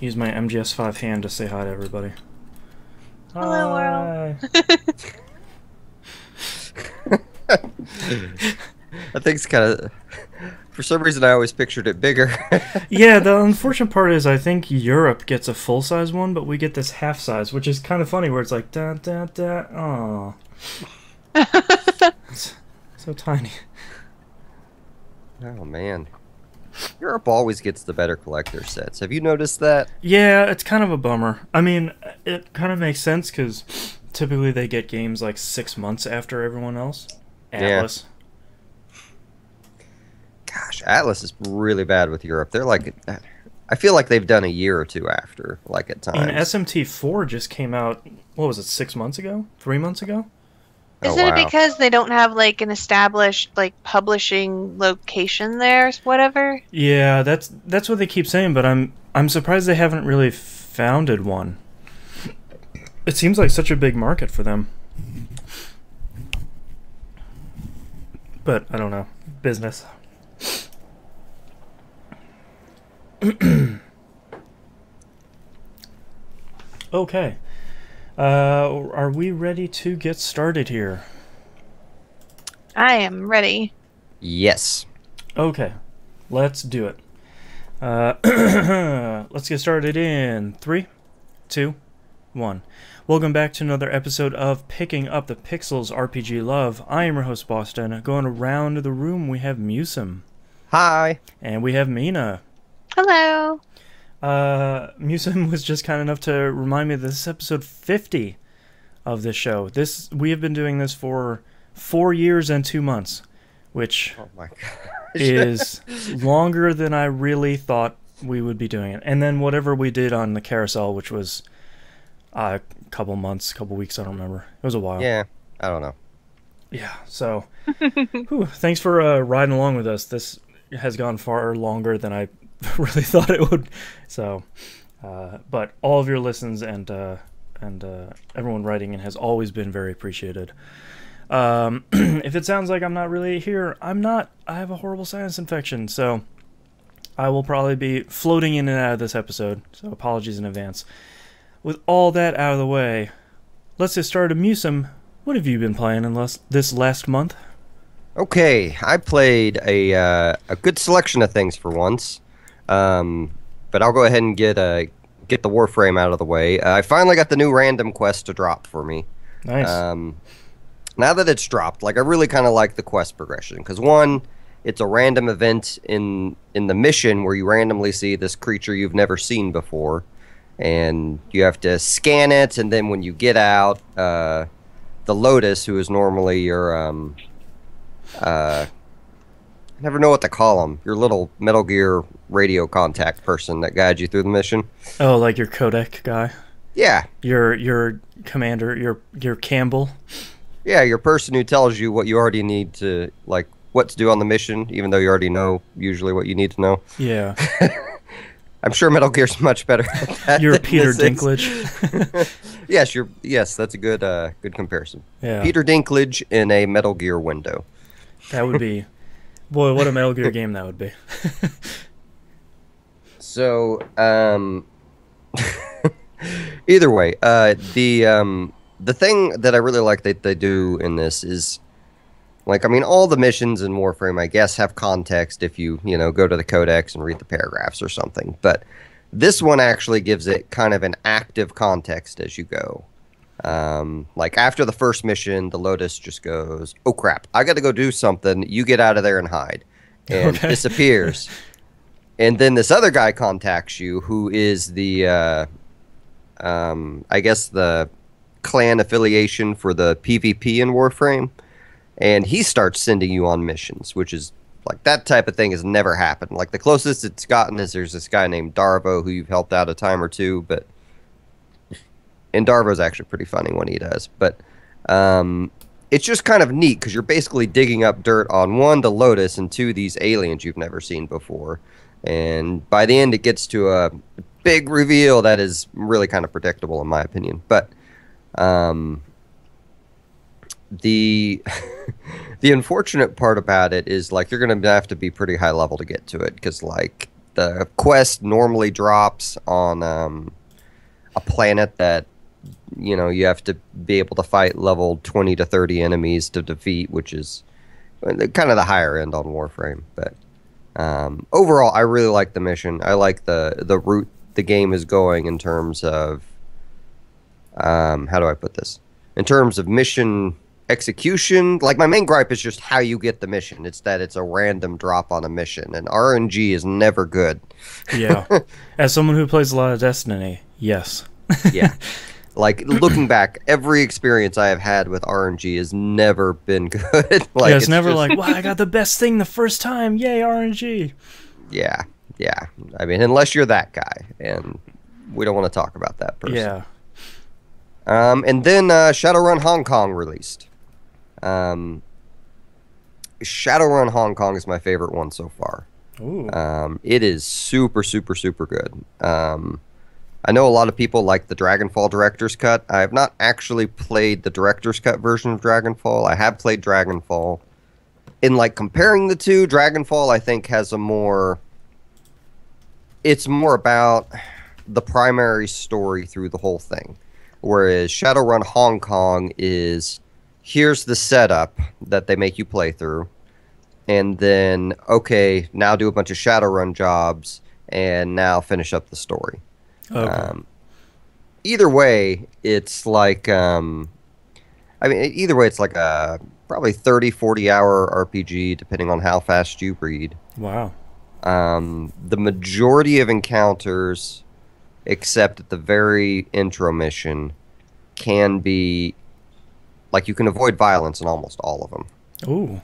Use my MGS5 hand to say hi to everybody. Hello, world. Hi. I think it's kind of... For some reason, I always pictured it bigger. Yeah, the unfortunate part is I think Europe gets a full-size one, but we get this half-size, which is kind of funny, where it's like, da da da, aw. It's so tiny. Oh, man. Europe always gets the better collector sets. Have you noticed that? Yeah, it's kind of a bummer. I mean, it kind of makes sense, because typically they get games like 6 months after everyone else. Atlas. Gosh, Atlas is really bad with Europe. They're like... I feel like they've done a year or two after, like at times. And SMT4 just came out, what was it, 6 months ago? 3 months ago? Isn't it because they don't have like an established like publishing location there, whatever? Yeah, that's what they keep saying, but I'm surprised they haven't really founded one. It seems like such a big market for them. But I don't know. Business. Okay. Are we ready to get started here? I am ready. Yes. Okay. Let's do it. Let's get started in 3, 2, 1. Welcome back to another episode of Picking Up the Pixels RPG Love. I am your host, Boston. Going around the room, we have Musim. Hi. And we have Mina. Hello. Musim was just kind enough to remind me that this is episode 50 of this show. We have been doing this for 4 years and 2 months, which Oh my gosh. is longer than I really thought we would be doing it. And then whatever we did on the carousel, which was a couple months, couple weeks, I don't remember. It was a while. Yeah, I don't know. Yeah, so thanks for riding along with us. This has gone far longer than I really thought it would. So, but all of your listens and everyone writing in has always been very appreciated. If it sounds like I'm not really here, I'm not. I have a horrible sinus infection, so I will probably be floating in and out of this episode. So apologies in advance. With all that out of the way, let's get started. Musim, what have you been playing in this last month? Okay, I played a good selection of things for once, but I'll go ahead and get the Warframe out of the way. I finally got the new random quest to drop for me. Nice. Now that it's dropped, like I really kind of like the quest progression because one, it's a random event in the mission where you randomly see this creature you've never seen before, and you have to scan it, and then when you get out, the Lotus, who is normally your I never know what to call him. Your little Metal Gear radio contact person that guides you through the mission. Oh, like your codec guy? Yeah. Your commander, your Campbell? Yeah, your person who tells you what you already need to, like, what to do on the mission, even though you already know usually what you need to know. Yeah. I'm sure Metal Gear's much better at that. You're Peter Dinklage. Yes, that's a good comparison. Yeah. Peter Dinklage in a Metal Gear window. That would be... Boy, what a Metal Gear game that would be. So, either way, the thing that I really like that they do in this is, like, I mean, all the missions in Warframe, I guess, have context if you go to the codex and read the paragraphs or something. But this one actually gives it kind of an active context as you go. Like, after the first mission, the Lotus just goes, oh, crap, I got to go do something. You get out of there and hide. And disappears. And then this other guy contacts you, who is the, I guess, the clan affiliation for the PvP in Warframe. And he starts sending you on missions, which is, like, that type of thing has never happened. Like, the closest it's gotten is there's this guy named Darvo who you've helped out a time or two, but... And Darvo's actually pretty funny when he does. But it's just kind of neat, because you're basically digging up dirt on, one, the Lotus, and two, these aliens you've never seen before. And by the end, it gets to a big reveal that is really kind of predictable, in my opinion. But the the unfortunate part about it is, like, you're going to have to be pretty high level to get to it, because, like, the quest normally drops on a planet that you have to be able to fight level 20 to 30 enemies to defeat, which is kind of the higher end on Warframe. But overall, I really like the mission. I like the route the game is going in terms of how do I put this? In terms of mission execution, like my main gripe is just how you get the mission. It's that it's a random drop on a mission, and RNG is never good. Yeah. As someone who plays a lot of Destiny, yes. Yeah. Like, looking back, every experience I have had with RNG has never been good. Like, yeah, it's never like, wow, I got the best thing the first time. Yay, RNG. Yeah. I mean, unless you're that guy, and we don't want to talk about that person. Yeah. And then Shadowrun Hong Kong released. Shadowrun Hong Kong is my favorite one so far. Ooh. It is super, super, super good. I know a lot of people like the Dragonfall Director's Cut. I have not actually played the Director's Cut version of Dragonfall. I have played Dragonfall. In, like, comparing the two, Dragonfall, I think, has a more... It's more about the primary story through the whole thing. Whereas Shadowrun Hong Kong is, here's the setup that they make you play through, and then, okay, now do a bunch of Shadowrun jobs, and now finish up the story. Okay. Either way, it's like, either way, it's like a probably 30, 40-hour RPG, depending on how fast you read. Wow. The majority of encounters, except at the very intro mission, can be, like, you can avoid violence in almost all of them. Ooh.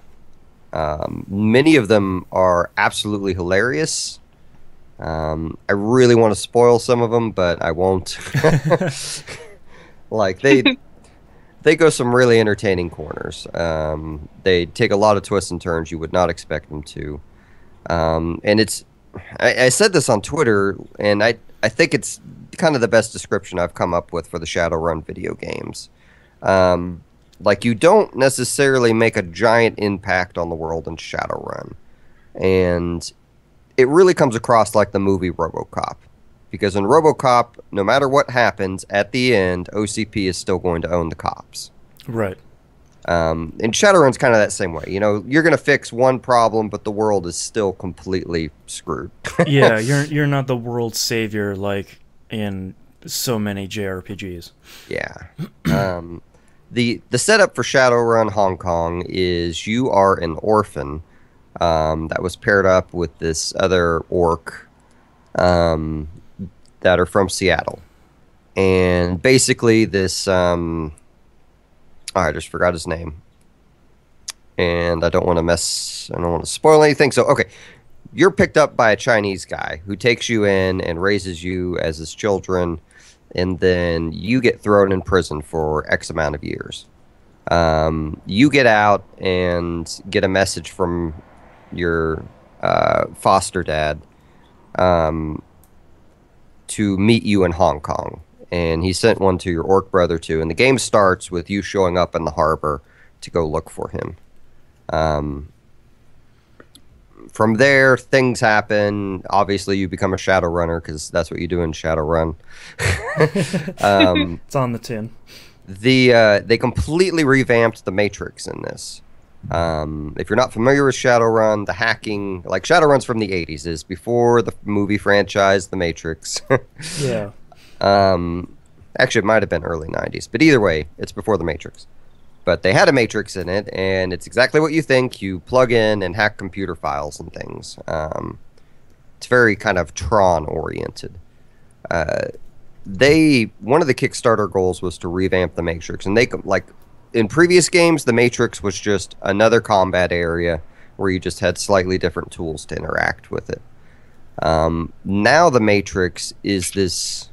Many of them are absolutely hilarious. I really want to spoil some of them, but I won't. Like, they go some really entertaining corners. They take a lot of twists and turns you would not expect them to. And it's, I said this on Twitter, and I think it's kind of the best description I've come up with for the Shadowrun video games. Like, you don't necessarily make a giant impact on the world in Shadowrun. And it really comes across like the movie RoboCop. Because in RoboCop, no matter what happens, at the end, OCP is still going to own the cops. Right. And Shadowrun's kind of that same way. You're going to fix one problem, but the world is still completely screwed. Yeah, you're not the world's savior like in so many JRPGs. Yeah. The setup for Shadowrun Hong Kong is you are an orphan that was paired up with this other orc that are from Seattle. And basically this... I just forgot his name. And I don't want to spoil anything. So, okay. You're picked up by a Chinese guy who takes you in and raises you as his children. And then you get thrown in prison for X amount of years. You get out and get a message from your foster dad to meet you in Hong Kong. And he sent one to your orc brother too. And the game starts with you showing up in the harbor to go look for him. From there, things happen. Obviously, you become a Shadowrunner because that's what you do in Shadowrun. It's on the tin. They completely revamped the Matrix in this. If you're not familiar with Shadowrun, the hacking, like Shadowrun's from the 80s, is before the movie franchise, The Matrix. Yeah. Actually, it might have been early 90s, but either way, it's before The Matrix. But they had a Matrix in it, and it's exactly what you think. You plug in and hack computer files and things. It's very kind of Tron-oriented. One of the Kickstarter goals was to revamp The Matrix, and in previous games, The Matrix was just another combat area where you just had slightly different tools to interact with it. Now The Matrix is this...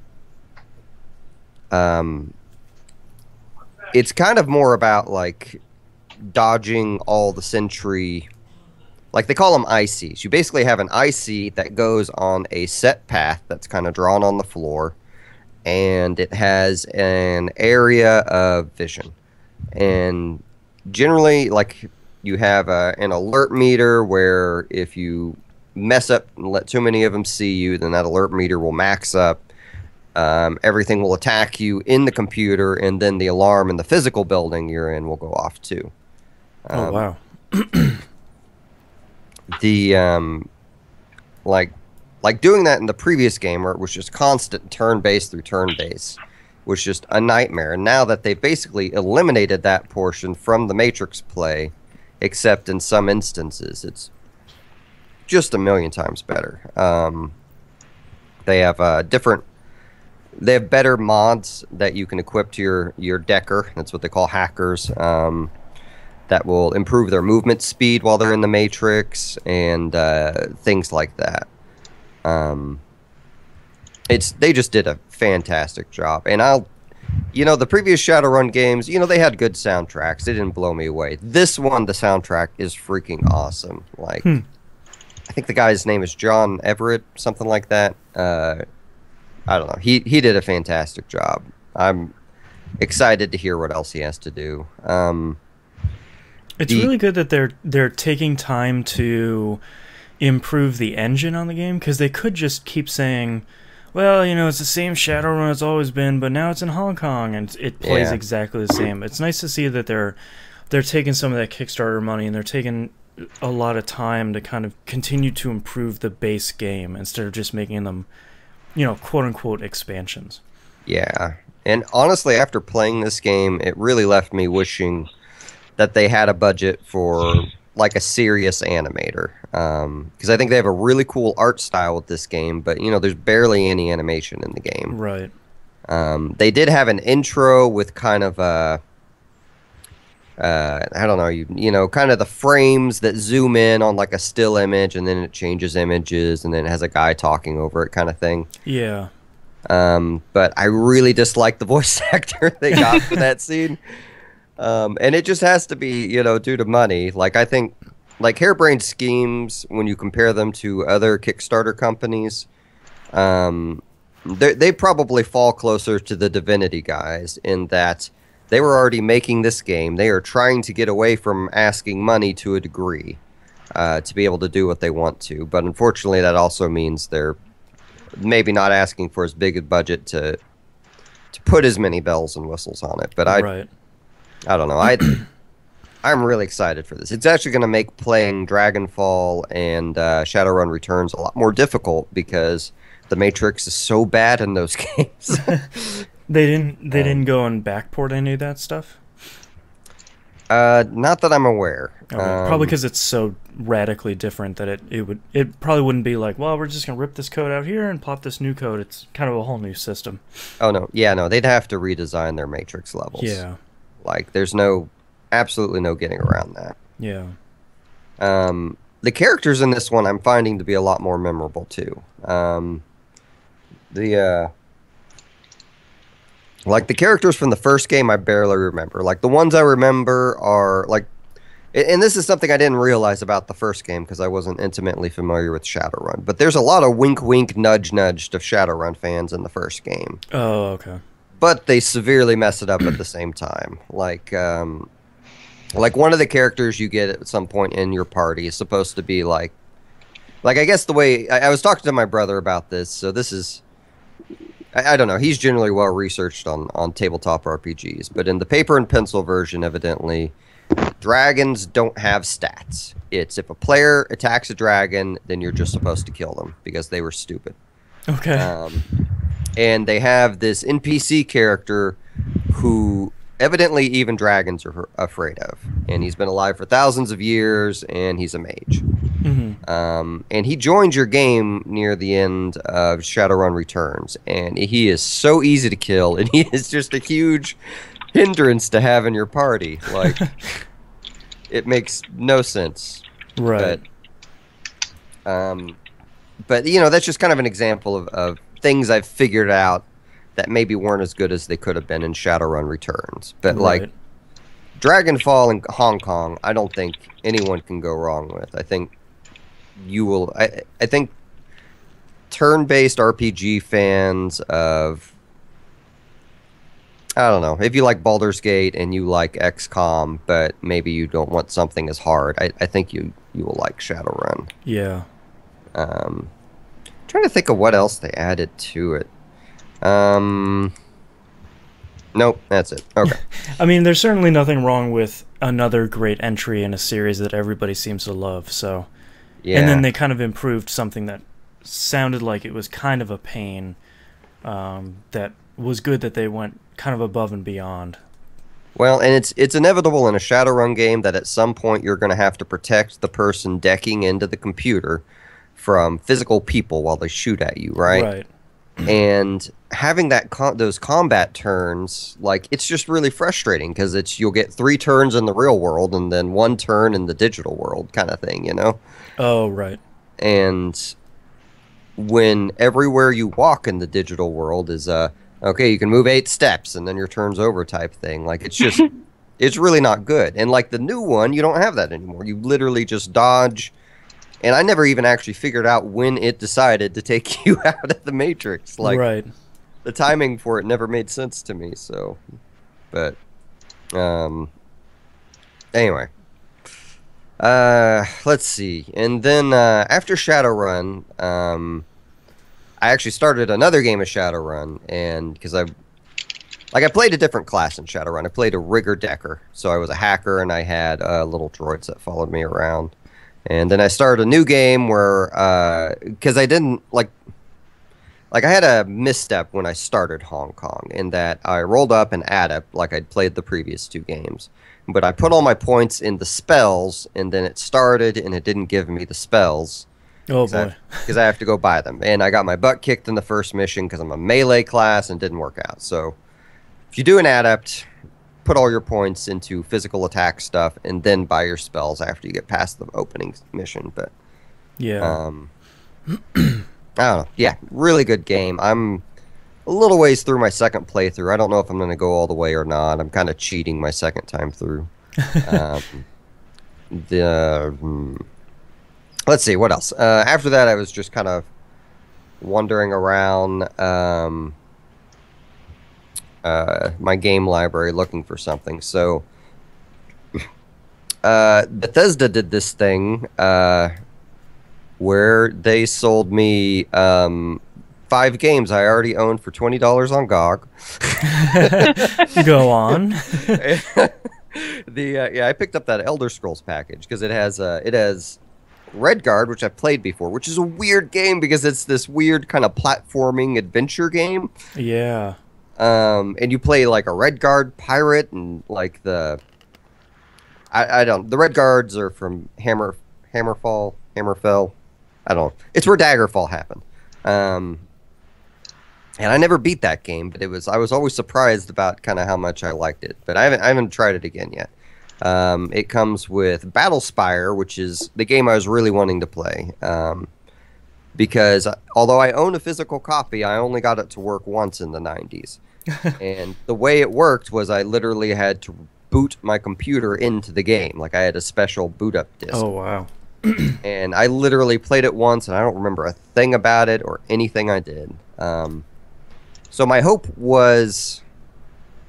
it's kind of more about, like, dodging all the sentry... Like, they call them ICs. You basically have an IC that goes on a set path that's kind of drawn on the floor, and it has an area of vision. And generally, like, you have an alert meter where if you mess up and let too many of them see you, then that alert meter will max up. Everything will attack you in the computer, and then the alarm in the physical building you're in will go off too. Oh wow. Like doing that in the previous game where it was just constant turn-based through turn-based was just a nightmare. And now that they've basically eliminated that portion from the Matrix play, except in some instances, it's just a million times better. They have they have better mods that you can equip to your decker. That's what they call hackers. That will improve their movement speed while they're in the Matrix and things like that. They just did a fantastic job. And the previous Shadowrun games, they had good soundtracks. They didn't blow me away. This one, the soundtrack is freaking awesome. Like, I think the guy's name is John Everett, something like that. I don't know. He did a fantastic job. I'm excited to hear what else he has to do. It's really good that they're taking time to improve the engine on the game, because they could just keep saying, well, it's the same Shadowrun it's always been, but now it's in Hong Kong and it plays exactly the same. It's nice to see that they're taking some of that Kickstarter money and they're taking a lot of time to kind of continue to improve the base game instead of just making them, quote unquote expansions. Yeah. And honestly, after playing this game, it really left me wishing that they had a budget for like a serious animator, because I think they have a really cool art style with this game, but there's barely any animation in the game. Right. They did have an intro with kind of a I don't know, kind of the frames that zoom in on like a still image and then it changes images and then it has a guy talking over it kind of thing. Yeah. But I really dislike the voice actor they got for that scene. And it just has to be, due to money. Like, I think, like, Harebrained Schemes, when you compare them to other Kickstarter companies, they probably fall closer to the Divinity guys in that they were already making this game. They are trying to get away from asking money to a degree to be able to do what they want to. But unfortunately, that also means they're maybe not asking for as big a budget to put as many bells and whistles on it. But Right. I don't know. I'm really excited for this. It's actually going to make playing Dragonfall and Shadowrun Returns a lot more difficult because the Matrix is so bad in those games. They didn't go and backport any of that stuff? Not that I'm aware. Okay. Probably because it's so radically different that it probably wouldn't be like, well, we're just gonna rip this code out here and pop this new code. It's kind of a whole new system. Oh no, yeah, no, they'd have to redesign their Matrix levels. Yeah. Like, there's absolutely no getting around that. Yeah. The characters in this one I'm finding to be a lot more memorable too. Like, the characters from the first game I barely remember. Like, the ones I remember are, like... And this is something I didn't realize about the first game because I wasn't intimately familiar with Shadowrun. But there's a lot of wink-wink, nudge-nudge to Shadowrun fans in the first game. Oh, okay. But they severely mess it up at the same time. Like one of the characters you get at some point in your party is supposed to be like I guess the way... I was talking to my brother about this, so this is... I don't know. He's generally well researched on tabletop RPGs, but in the paper and pencil version, evidently, dragons don't have stats. It's if a player attacks a dragon, then you're just supposed to kill them because they were stupid. Okay. And they have this NPC character who evidently even dragons are afraid of, and he's been alive for thousands of years, and he's a mage. Mm-hmm. And he joins your game near the end of Shadowrun Returns, and he is so easy to kill, and he is just a huge hindrance to have in your party. Like, it makes no sense. Right. But that's just kind of an example of things I've figured out that maybe weren't as good as they could have been in Shadowrun Returns. But, like, Dragonfall in Hong Kong, I don't think anyone can go wrong with. I think you will... I think turn-based RPG fans of... I don't know. If you like Baldur's Gate and you like XCOM, but maybe you don't want something as hard, I think you will like Shadowrun. Yeah. Trying to think of what else they added to it. Nope, that's it. Okay. I mean, there's certainly nothing wrong with another great entry in a series that everybody seems to love. So, Yeah. And then they kind of improved something that sounded like it was kind of a pain. That was good that they went kind of above and beyond. Well, and it's inevitable in a Shadowrun game that at some point you're going to have to protect the person decking into the computer from physical people while they shoot at you, right? Right. And having those combat turns, like, it's just really frustrating because you'll get 3 turns in the real world and then 1 turn in the digital world, kind of thing, you know? Oh, right. And when everywhere you walk in the digital world is okay, you can move 8 steps and then your turn's over type thing. Like, it's just it's really not good. And like the new one, you don't have that anymore. You literally just dodge. And I never even actually figured out when it decided to take you out of the Matrix. Like, right. The timing for it never made sense to me. So, but anyway, let's see. And then after Shadowrun, I actually started another game of Shadowrun, and because I played a different class in Shadowrun. I played a rigger decker, so I was a hacker, and I had little droids that followed me around. And then I started a new game where, because I didn't like I had a misstep when I started Hong Kong in that I rolled up an adept like I'd played the previous 2 games, but I put all my points in the spells, and then it started and it didn't give me the spells. Oh boy. Because I have to go buy them. And I got my butt kicked in the first mission because I'm a melee class and didn't work out. So if you do an adept, put all your points into physical attack stuff and then buy your spells after you get past the opening mission. But yeah. I don't know. Yeah, really good game. I'm a little ways through my second playthrough. I don't know if I'm going to go all the way or not. I'm kind of cheating my second time through. Let's see, what else? After that, I was just kind of wandering around my game library looking for something. So Bethesda did this thing where they sold me 5 games I already owned for $20 on GOG. Go on. Yeah, I picked up that Elder Scrolls package because it has Redguard, which I've played before, which is a weird game because it's this weird kind of platforming adventure game. Yeah. And you play like a Redguard pirate, and like the Redguards are from Hammerfell. I don't know. It's where Daggerfall happened. And I never beat that game, but I was always surprised about kind of how much I liked it. But I haven't tried it again yet. It comes with Battlespire, which is the game I was really wanting to play. Because although I own a physical copy, I only got it to work once in the 90s. And the way it worked was I literally had to boot my computer into the game. Like, I had a special boot up disc. Oh, wow. And I literally played it once, and I don't remember a thing about it or anything I did. So my hope was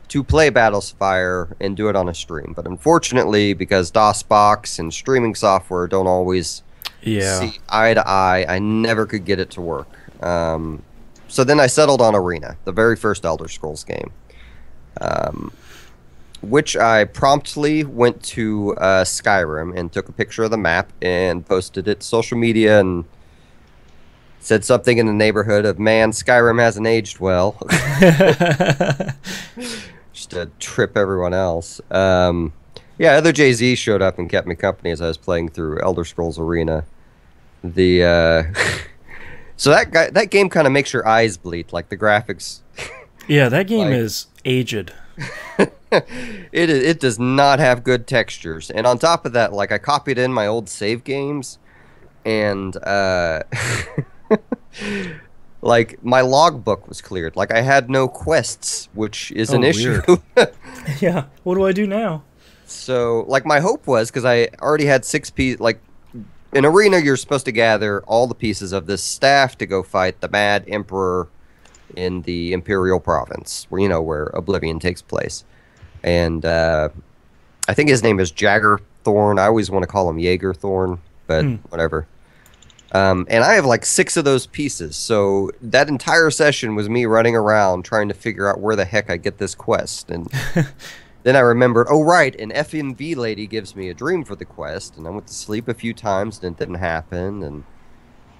to play Battlespire and do it on a stream. But unfortunately, because DOSBox and streaming software don't always see eye to eye, I never could get it to work. So then I settled on Arena, the very first Elder Scrolls game, which I promptly went to Skyrim and took a picture of the map and posted it to social media and said something in the neighborhood of, "Man, Skyrim hasn't aged well." Just to trip everyone else. Yeah, other Jay-Z showed up and kept me company as I was playing through Elder Scrolls Arena. So that game kind of makes your eyes bleed, like the graphics. Yeah, that game is aged. It does not have good textures, and on top of that, like, I copied in my old save games, and like, my logbook was cleared. Like, I had no quests, which is an issue. Yeah, what do I do now? So, like, my hope was, because I already had 6 pieces, like, in Arena, you're supposed to gather all the pieces of this staff to go fight the Mad Emperor in the Imperial Province, where Oblivion takes place. And I think his name is Jagger Thorn. I always want to call him Jaeger Thorn, but whatever. And I have like 6 of those pieces. So that entire session was me running around trying to figure out where the heck I get this quest. And then I remembered, oh, right, an FNV lady gives me a dream for the quest. And I went to sleep a few times and it didn't happen. And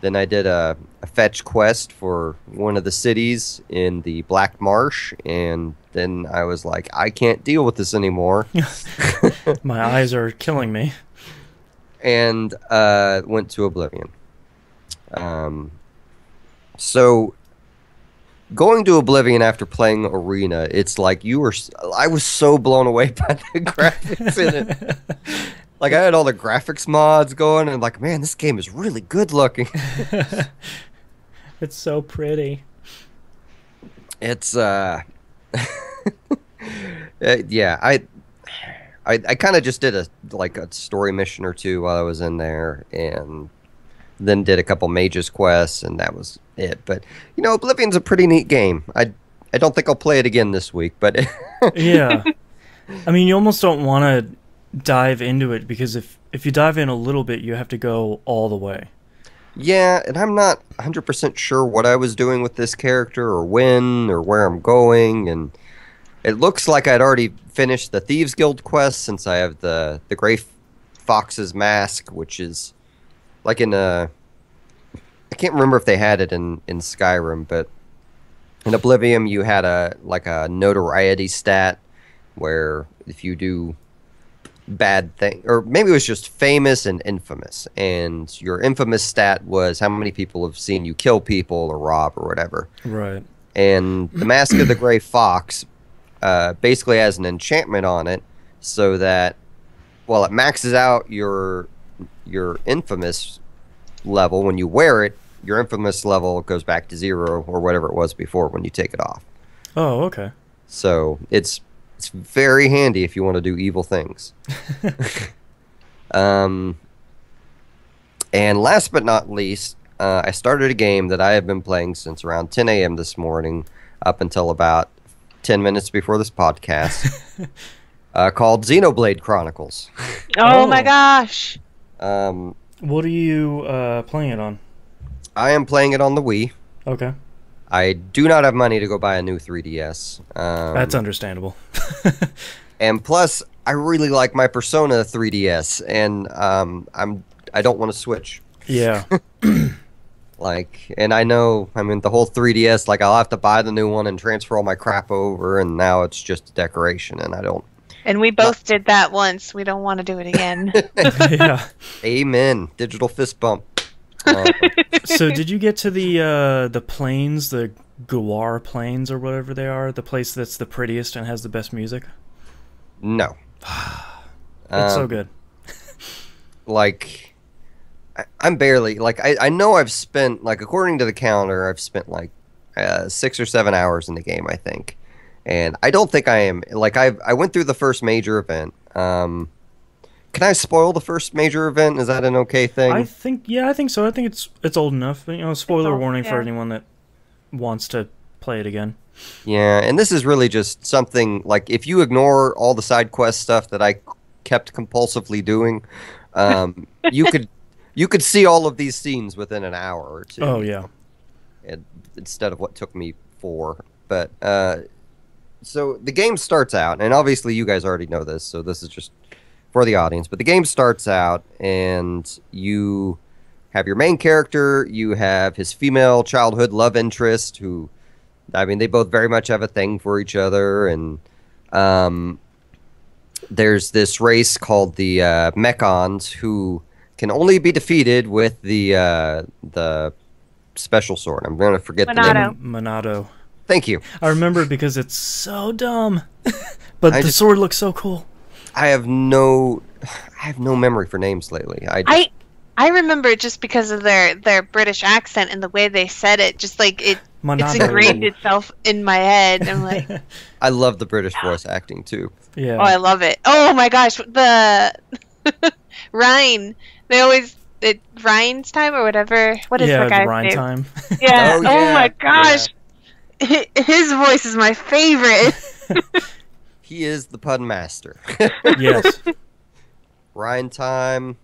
then I did a fetch quest for one of the cities in the Black Marsh. And then I was like, I can't deal with this anymore. My eyes are killing me. And went to Oblivion. So going to Oblivion after playing Arena, it's like I was so blown away by the graphics in it. Like I had all the graphics mods going and like, man, this game is really good looking. It's so pretty. It's yeah, I kind of just did a story mission or two while I was in there, and then did a couple mages quests, and that was it. But Oblivion's a pretty neat game. I don't think I'll play it again this week, but yeah, I mean, you almost don't want to dive into it because if you dive in a little bit, you have to go all the way. Yeah, and I'm not 100% sure what I was doing with this character or when or where I'm going, and it looks like I'd already finished the Thieves Guild quest since I have the Grey Fox's mask, which is like I can't remember if they had it in Skyrim, but in Oblivion you had a notoriety stat where if you do bad thing, or maybe it was just famous and infamous, and your infamous stat was how many people have seen you kill people or rob or whatever. Right. And the Mask of the Grey Fox basically has an enchantment on it, so that while it maxes out your infamous level when you wear it, your infamous level goes back to 0 or whatever it was before when you take it off. Oh, okay. So it's very handy if you want to do evil things. And last but not least, I started a game that I have been playing since around 10 a.m. this morning up until about 10 minutes before this podcast, called Xenoblade Chronicles. Oh my gosh. What are you playing it on? I am playing it on the Wii. Okay. I do not have money to go buy a new 3DS. That's understandable. And plus, I really like my Persona 3DS, and I don't want to switch. Yeah. And I know, the whole 3DS, I'll have to buy the new one and transfer all my crap over, and now it's just a decoration, and I don't. And we both did that once. We don't want to do it again. Yeah. Amen. Digital fist bump. So did you get to the plains, the Guar Plains or whatever they are, the place that's the prettiest and has the best music? No. It's so good. I'm barely, I know I've spent, according to the calendar, I've spent 6 or 7 hours in the game, I think. And I don't think I am, I went through the first major event. Can I spoil the first major event? Is that an okay thing? I think so. I think it's old enough. Spoiler warning for anyone that wants to play it again. Yeah, and this is really just something, if you ignore all the side quest stuff that I kept compulsively doing, you could see all of these scenes within an hour or two. Oh, yeah. Instead of what took me 4. But, so the game starts out, and obviously you guys already know this, so this is just for the audience, but the game starts out, and you have your main character, you have his female childhood love interest, who, they both very much have a thing for each other, and there's this race called the Mechons, who can only be defeated with the special sword. I'm going to forget the name. Monado. Thank you. I remember it because it's so dumb, but the sword looks so cool. I have no memory for names lately. I remember it just because of their British accent and the way they said it. Just it's ingrained itself in my head. I'm like, I love the British voice acting too. Yeah. Oh, I love it. Oh my gosh, the Rhine. They always Rhine's time or whatever. What is that guy's Rhine name? Time. Yeah. Oh my gosh, his voice is my favorite. He is the pun master. Yes. Rhine Time.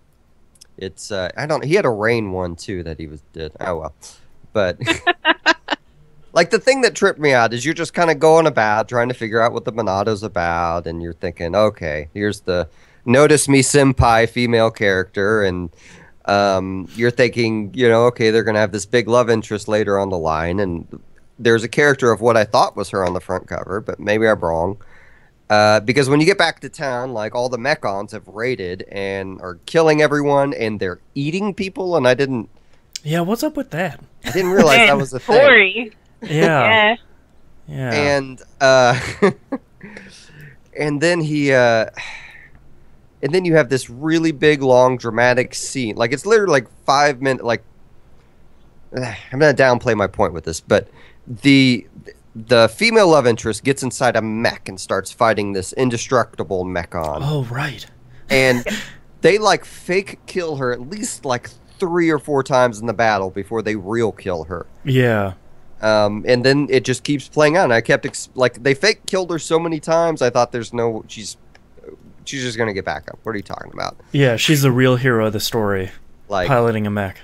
It's I don't. He had a rain one too that he did. Oh well, but like the thing that tripped me out is you're just kind of going about trying to figure out what the Monado's about, and you're thinking, okay, here's the notice me senpai female character, and you're thinking, okay, they're gonna have this big love interest later on the line, and there's a character of what I thought was her on the front cover, but maybe I'm wrong. Because when you get back to town, like all the Mechons have raided and are killing everyone, and they're eating people, and I didn't. Yeah, what's up with that? I didn't realize that was a thing. Gory. Yeah. Yeah. And and then and then you have this really big, long, dramatic scene. Like it's literally like 5 minutes. Like I'm gonna downplay my point with this, but the female love interest gets inside a mech and starts fighting this indestructible Mechon. Oh, right. And they like fake kill her at least like 3 or 4 times in the battle before they real kill her. Yeah. And then it just keeps playing on. I kept like they fake killed her so many times. I thought she's just gonna get back up. What are you talking about? Yeah, she's the real hero of the story. Like piloting a mech.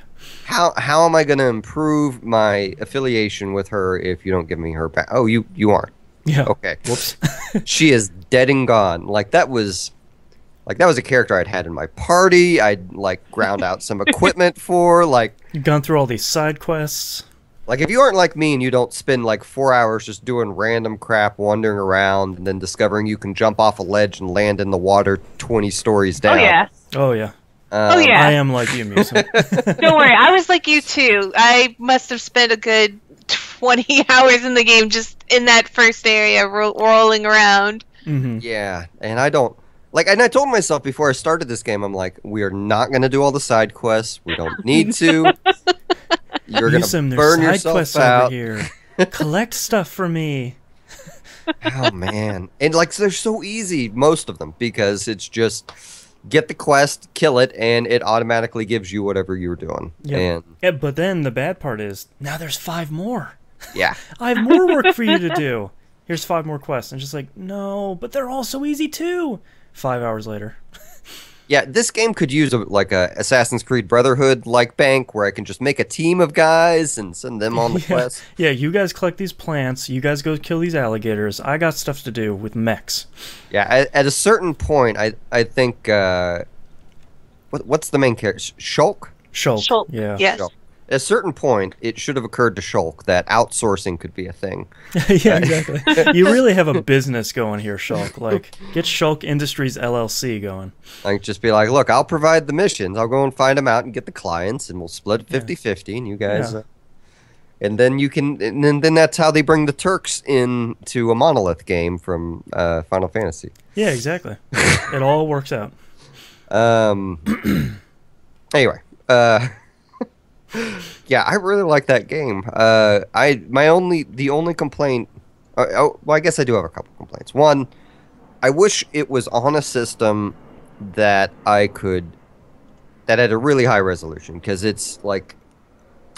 How am I going to improve my affiliation with her if you don't give me her back? Oh, you aren't. Yeah. Okay. Whoops. She is dead and gone. Like that was a character I'd had in my party. I'd like ground out some equipment for. Like you've gone through all these side quests. Like if you aren't like me and you don't spend like 4 hours just doing random crap, wandering around, and then discovering you can jump off a ledge and land in the water 20 stories down. Oh yeah. Oh yeah. I am like you, Musa. Don't worry, I was like you too. I must have spent a good 20 hours in the game just in that first area, rolling around. Mm-hmm. Yeah, and I don't like. And I told myself before I started this game, I'm like, we are not going to do all the side quests. We don't need to. You're going to burn yourself out. Over here. Collect stuff for me. Oh man, and like they're so easy, most of them, because it's just. Get the quest, kill it, and it automatically gives you whatever you're doing. Yep. Yeah, but then the bad part is, now there's 5 more. Yeah. I have more work for you to do. Here's 5 more quests. And just like, no, but they're all so easy too. 5 hours later. Yeah, this game could use a Assassin's Creed Brotherhood-like bank where I can just make a team of guys and send them on the quest. Yeah, you guys collect these plants. You guys go kill these alligators. I got stuff to do with mechs. Yeah, at a certain point, I think... what's the main character? Shulk? Shulk, yeah. Yes. Shulk. At a certain point, it should have occurred to Shulk that outsourcing could be a thing. Yeah, exactly. You really have a business going here, Shulk. Like, get Shulk Industries LLC going. Like, just be like, look, I'll provide the missions. I'll go and find them out and get the clients, and we'll split 50-50, and you guys... Yeah. And then you can... And then that's how they bring the Turks into a Monolith game from Final Fantasy. Yeah, exactly. It all works out. Anyway, yeah, I really like that game. The only complaint. Well, I guess I do have a couple complaints. One, I wish it was on a system that that had a really high resolution, because it's like,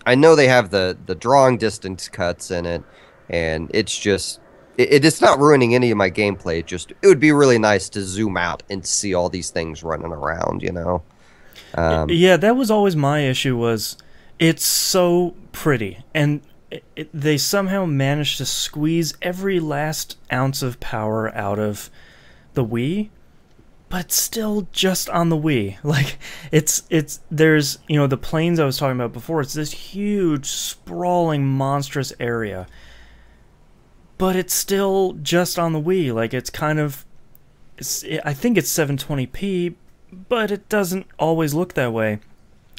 I know they have the drawing distance cuts in it, and it's just it's not ruining any of my gameplay. It would be really nice to zoom out and see all these things running around, you know. Yeah, that was always my issue. Was it's so pretty, and they somehow managed to squeeze every last ounce of power out of the Wii, but it's still just on the Wii. Like there's the plains I was talking about before. It's this huge, sprawling, monstrous area, but it's still just on the Wii. Like it's kind of, I think it's 720p, but it doesn't always look that way.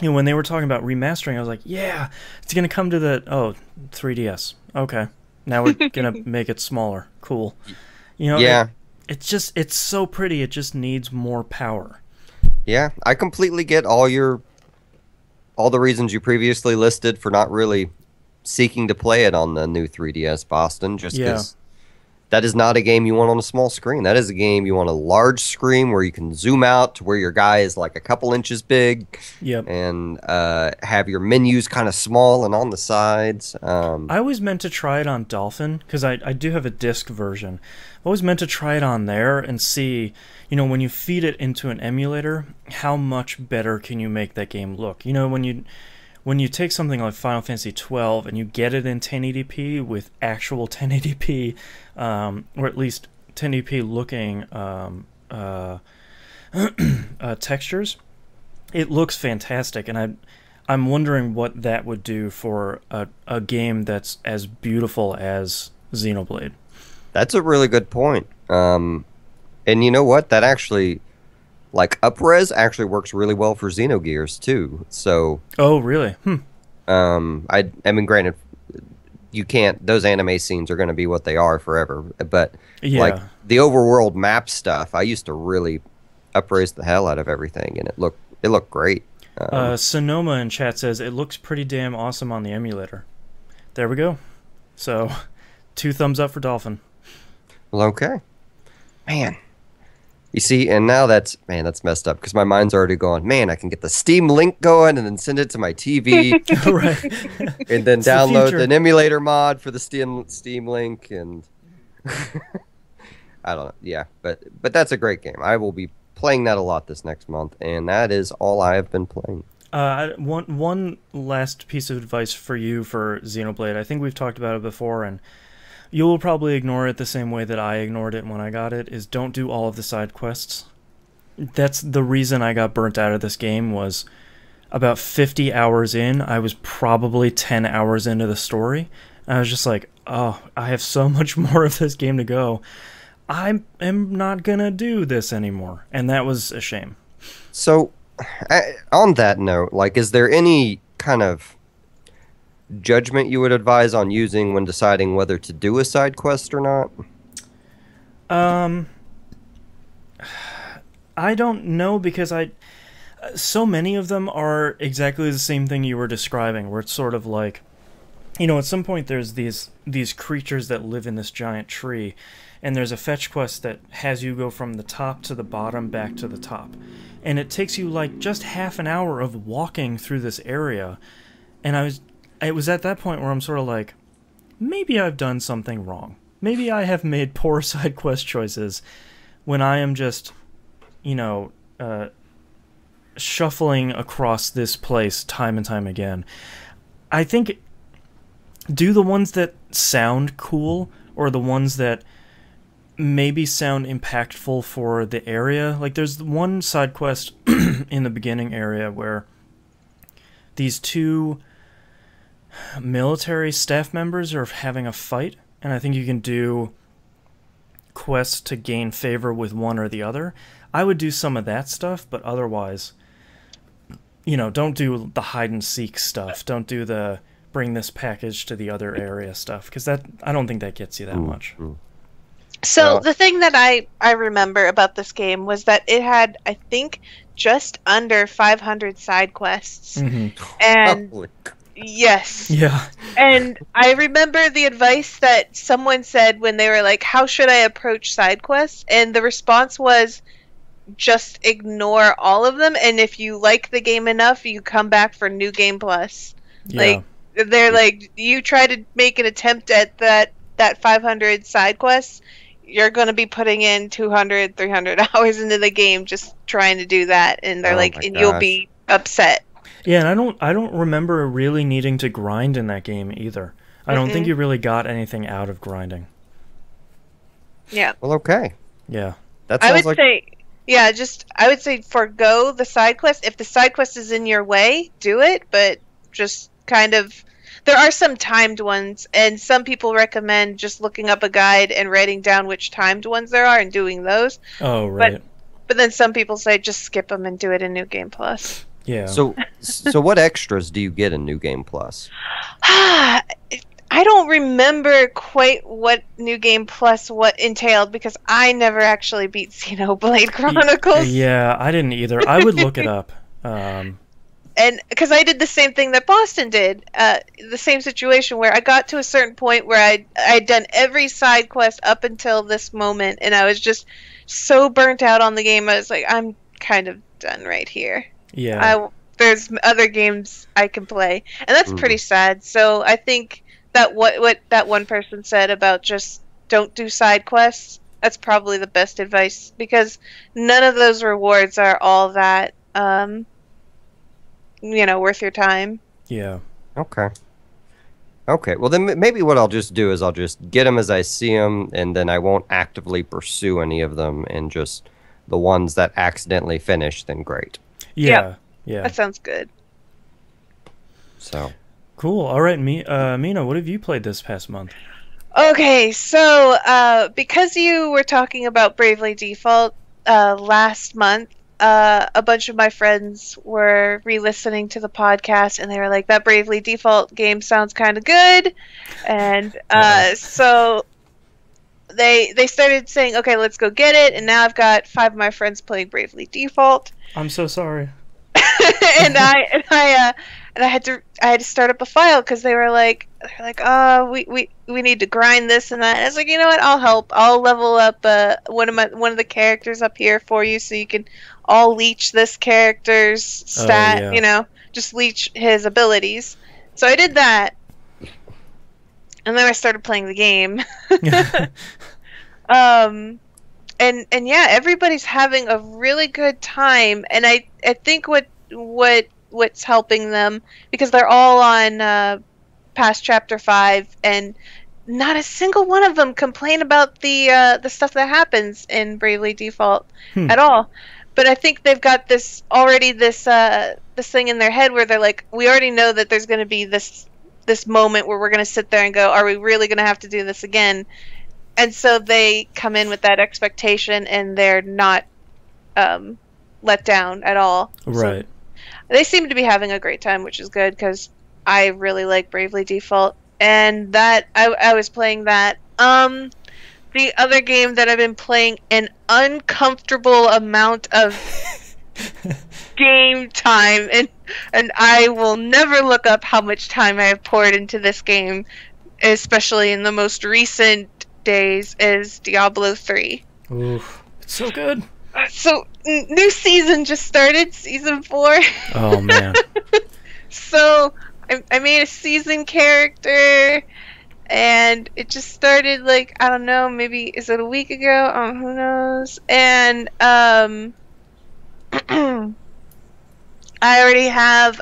When they were talking about remastering, I was like, yeah, it's going to come to the 3DS. Okay. Now we're going to make it smaller. Cool. Yeah. It's so pretty. It just needs more power. Yeah, I completely get all the reasons you previously listed for not really seeking to play it on the new 3DS, Boston, just because that is not a game you want on a small screen. That is a game you want a large screen where you can zoom out to where your guy is like a couple inches big. Yep. And have your menus kind of small and on the sides. I always meant to try it on Dolphin, because I do have a disc version. I always meant to try it on there and see, when you feed it into an emulator, how much better can you make that game look? When you take something like Final Fantasy XII and you get it in 1080p with actual 1080p, or at least 1080p looking textures, it looks fantastic, and I'm wondering what that would do for a game that's as beautiful as Xenoblade. That's a really good point. And you know what? That actually, like, UpRes actually works really well for Xenogears too. So. Oh, really? I mean, granted, you can't. Those anime scenes are going to be what they are forever. But like the overworld map stuff, I used to really UpRes the hell out of everything, and it looked great. Sonoma in chat says it looks pretty damn awesome on the emulator. There we go. So, 2 thumbs up for Dolphin. Well, okay, man. You see, and now that's messed up because my mind's already gone. Man, I can get the Steam Link going and then send it to my TV, right? And then download an emulator mod for the Steam Link, and I don't know. Yeah, but that's a great game. I will be playing that a lot this next month, and that is all I have been playing. One last piece of advice for you for Xenoblade. I think we've talked about it before, and you will probably ignore it the same way that I ignored it when I got it, is don't do all of the side quests. That's the reason I got burnt out of this game. Was about 50 hours in, I was probably 10 hours into the story. I was just like, oh, I have so much more of this game to go. I am not gonna do this anymore. And that was a shame. So, on that note, like, is there any kind of judgment you would advise on using when deciding whether to do a side quest or not? I don't know, because so many of them are exactly the same thing you were describing, where it's sort of like, at some point there's these creatures that live in this giant tree, and there's a fetch quest that has you go from the top to the bottom back to the top, and it takes you like just half an hour of walking through this area, and it was at that point where I'm sort of like, maybe I've done something wrong. Maybe I have made poor side quest choices when I am just, shuffling across this place time and time again. I think do the ones that sound cool, or the ones that maybe sound impactful for the area. Like, there's one side quest in the beginning area where these 2 military staff members are having a fight, and I think you can do quests to gain favor with one or the other. I would do some of that stuff, but otherwise, don't do the hide and seek stuff. Don't do the bring this package to the other area stuff, because I don't think that gets you that much. So the thing that I remember about this game was that it had, I think, just under 500 side quests. Mm-hmm. And yes. Yeah. And I remember the advice that someone said when they were like, how should I approach side quests? And the response was, just ignore all of them, and if you like the game enough, you come back for New Game Plus. Yeah. Like, they're like, you try to make an attempt at that 500 side quests, you're going to be putting in 200, 300 hours into the game just trying to do that, and they're and you'll be upset. Yeah, and I don't remember really needing to grind in that game either. I don't think you really got anything out of grinding. Yeah. Well, okay. Yeah. That sounds I would say forgo the side quest. If the side quest is in your way, do it, but just kind of... There are some timed ones, and some people recommend just looking up a guide and writing down which timed ones there are and doing those. Oh, right. But then some people say just skip them and do it in New Game Plus. Yeah. So what extras do you get in New Game Plus? I don't remember quite what New Game Plus what entailed, because I never actually beat Xenoblade Chronicles. Yeah, I didn't either. I would look it up. and because I did the same thing that Boston did, the same situation where I got to a certain point where I'd done every side quest up until this moment, and I was just so burnt out on the game. I was like, I'm kind of done right here. Yeah. There's other games I can play, and that's pretty sad. So I think that what that one person said about just don't do side quests, that's probably the best advice, because none of those rewards are all that worth your time. Yeah. Okay. Okay, well then maybe what I'll just do is I'll just get them as I see them, and then I won't actively pursue any of them, and just the ones that accidentally finish, then great. Yeah. Yeah. That sounds good. So. Cool. All right, Mina, what have you played this past month? Okay, so because you were talking about Bravely Default last month, a bunch of my friends were re-listening to the podcast, and they were like, that Bravely Default game sounds kind of good. And so they started saying, okay, let's go get it. And now I've got 5 of my friends playing Bravely Default. I'm so sorry. and I had to start up a file because they were like, oh, we need to grind this and that. And I was like, you know what? I'll help. I'll level up one of the characters up here for you, so you can all leech this character's stat. Oh, yeah. Just leech his abilities. So I did that, and then I started playing the game. And yeah, everybody's having a really good time, and I think what's helping them, because they're all on past chapter 5, and not a single one of them complain about the stuff that happens in Bravely Default at all. But I think they've got this thing in their head where they're like, we already know that there's going to be this moment where we're going to sit there and go, are we really going to have to do this again? And so they come in with that expectation, and they're not let down at all. Right. So they seem to be having a great time, which is good, because I really like Bravely Default. And that I was playing that. The other game that I've been playing an uncomfortable amount of game time, and I will never look up how much time I have poured into this game, especially in the most recent days, is Diablo 3. Oof. It's so good. So, new season just started, season 4. Oh, man. So, I made a season character, and it just started, like, I don't know, maybe, is it a week ago? Who knows? And, I already have,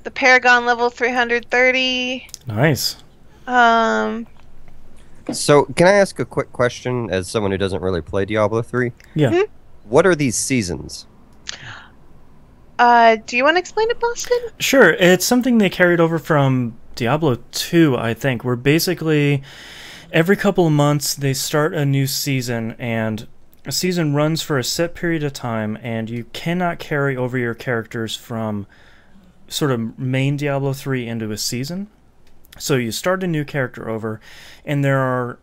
the Paragon level 330. Nice. So, can I ask a quick question as someone who doesn't really play Diablo 3? Yeah. Mm-hmm. What are these seasons? Do you want to explain it, Boston? Sure. It's something they carried over from Diablo 2, I think, where basically every couple of months they start a new season, and a season runs for a set period of time, and you cannot carry over your characters from sort of main Diablo 3 into a season. So you start a new character over, and there are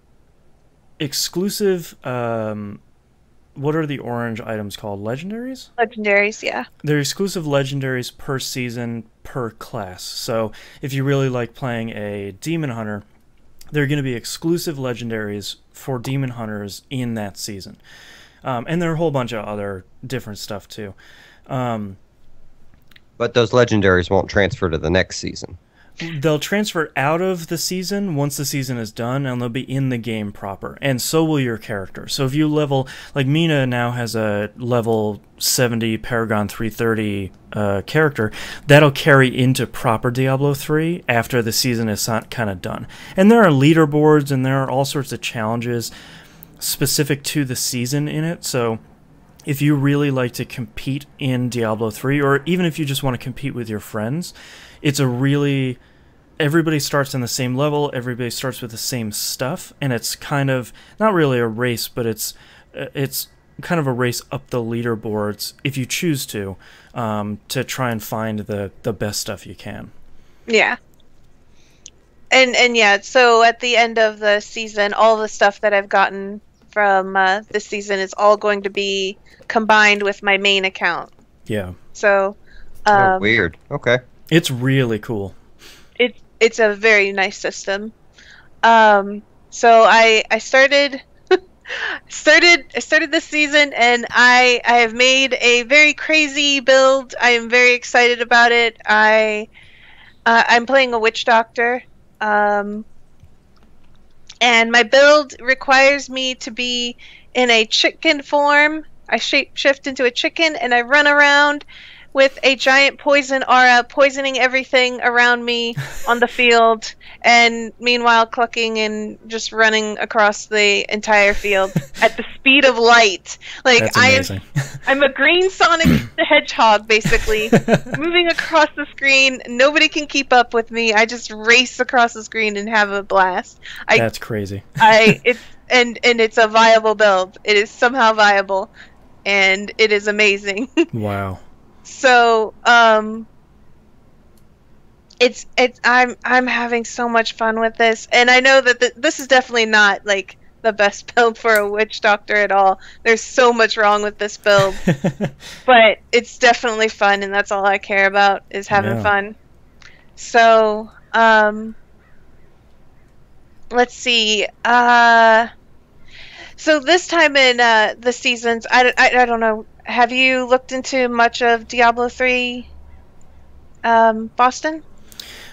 exclusive, what are the orange items called? Legendaries? Legendaries, yeah. They're exclusive legendaries per season, per class. So if you really like playing a Demon Hunter, there are going to be exclusive legendaries for Demon Hunters in that season. And there are a whole bunch of other different stuff too. But those legendaries won't transfer to the next season. They'll transfer out of the season once the season is done, and they'll be in the game proper. And so will your character. So if you level, like Mina now has a level 70 Paragon 330 character, that'll carry into proper Diablo 3 after the season is kind of done. And there are leaderboards, and there are all sorts of challenges specific to the season in it. So if you really like to compete in Diablo 3, or even if you just want to compete with your friends, it's a really... Everybody starts in the same level, everybody starts with the same stuff, and it's kind of, not really a race, but it's kind of a race up the leaderboards, if you choose to try and find the best stuff you can. Yeah. And yeah, so at the end of the season, all the stuff that I've gotten from this season is all going to be combined with my main account. Yeah. So Oh, weird. Okay. It's really cool. It's a very nice system. So I started this season, and I have made a very crazy build. I am very excited about it. I'm playing a witch doctor, and my build requires me to be in a chicken form. I shift into a chicken, and I run around with a giant poison aura, poisoning everything around me on the field, and meanwhile clucking and just running across the entire field at the speed of light. Like, That's amazing. I'm a green Sonic the Hedgehog, basically, moving across the screen. Nobody can keep up with me. I just race across the screen and have a blast. That's crazy. It's a viable build. It is somehow viable, and it is amazing. Wow. So, I'm having so much fun with this, and I know that this is definitely not like the best build for a witch doctor at all. There's so much wrong with this build, but it's definitely fun, and that's all I care about is having fun. So, let's see. So this time in the seasons, I don't know. Have you looked into much of Diablo 3, Boston?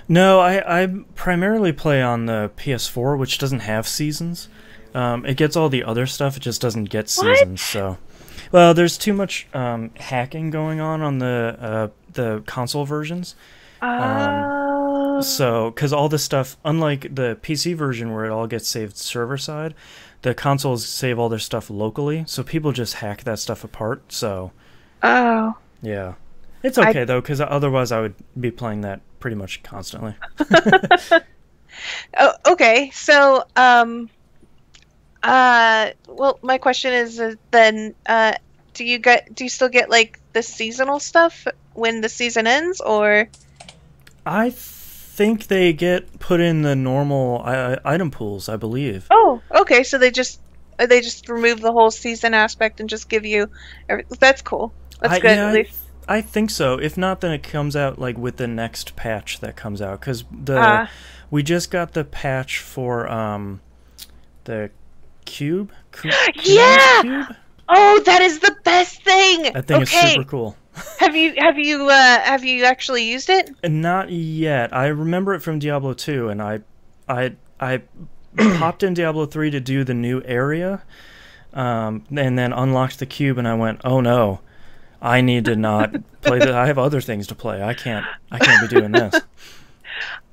No, I primarily play on the PS4, which doesn't have seasons. It gets all the other stuff, it just doesn't get seasons. So, well, there's too much hacking going on the console versions. So, because all this stuff, unlike the PC version where it all gets saved server side, the consoles save all their stuff locally, so people just hack that stuff apart. So, yeah, it's okay though, because otherwise I would be playing that pretty much constantly. Oh, okay. So, well, my question is then, do you still get like the seasonal stuff when the season ends, or? I think they get put in the normal item pools, I believe. Oh, okay. So they just remove the whole season aspect and just give you. That's cool. That's good. Yeah, at least. I think so. If not, then it comes out like with the next patch that comes out, because we just got the patch for the cube. Yeah. Cube? Oh, that is the best thing. That thing is super cool. Have you actually used it? Not yet. I remember it from Diablo 2, and I popped in Diablo 3 to do the new area, and then unlocked the cube, and I went, oh no, I need to not play that. I have other things to play. I can't be doing this.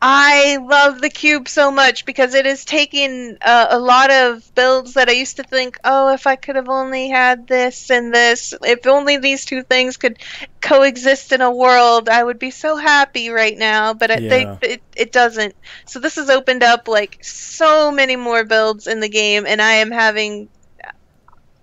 I love the cube so much because it is taking a lot of builds that I used to think, oh, if I could have only had this and this, if only these two things could coexist in a world, I would be so happy right now. But it doesn't. So this has opened up like so many more builds in the game, and I am having.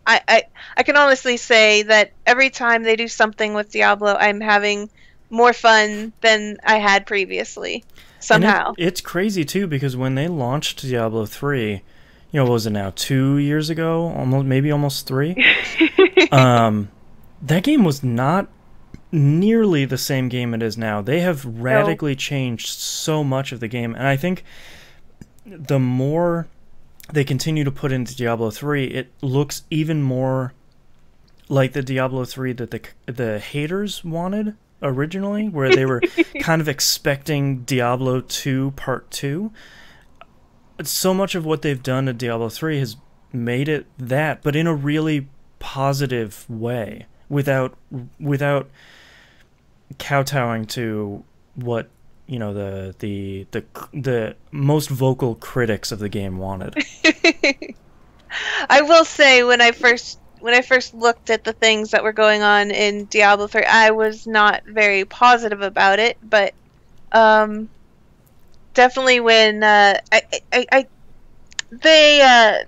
I can honestly say that every time they do something with Diablo, I'm having more fun than I had previously. Somehow. It's crazy too, because when they launched Diablo 3, what was it now, 2 years ago, almost 3? That game was not nearly the same game it is now. They have radically changed so much of the game, and I think the more they continue to put into Diablo 3, it looks even more like the Diablo 3 that the haters wanted originally, where they were kind of expecting Diablo 2 Part 2. So much of what they've done to Diablo 3 has made it that, but in a really positive way, without kowtowing to what the most vocal critics of the game wanted. I will say, when I first looked at the things that were going on in Diablo 3, I was not very positive about it, but definitely when they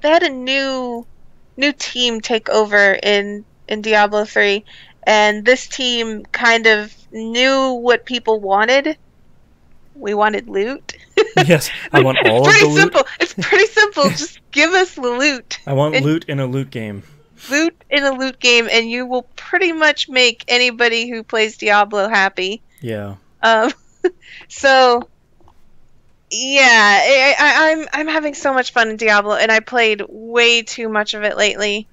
had a new team take over in Diablo 3, and this team kind of knew what people wanted. We wanted loot. Yes, I want all of the loot. It's pretty simple. Just give us the loot. I want loot in a loot game. loot in a loot game, and you will pretty much make anybody who plays Diablo happy. Yeah. Um, so yeah, I'm having so much fun in Diablo, and I played way too much of it lately.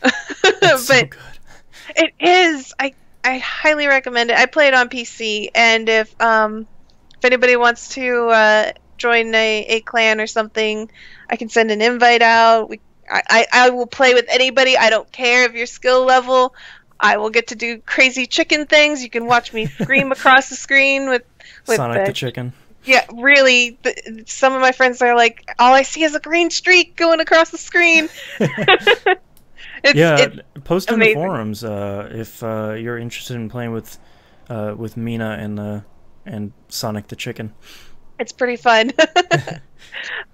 It's so But good. it is. I highly recommend it. I play it on PC, and if anybody wants to join a clan or something, I can send an invite out. I will play with anybody. I don't care if your skill level. I will get to do crazy chicken things. You can watch me scream across the screen with Sonic the Chicken. Yeah, really. Some of my friends are like, all I see is a green streak going across the screen. It's post in amazing. the forums if you're interested in playing with Mina and Sonic the Chicken. It's pretty fun.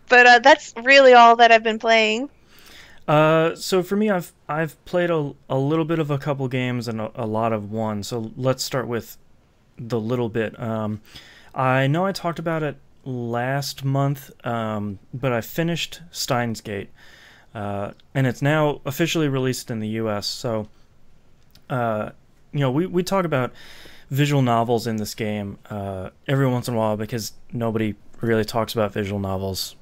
But that's really all that I've been playing. So for me, I've played a little bit of a couple games and a lot of one. So let's start with the little bit. I know I talked about it last month, but I finished Steins Gate, and it's now officially released in the U.S. So, we talk about visual novels in this game every once in a while because nobody really talks about visual novels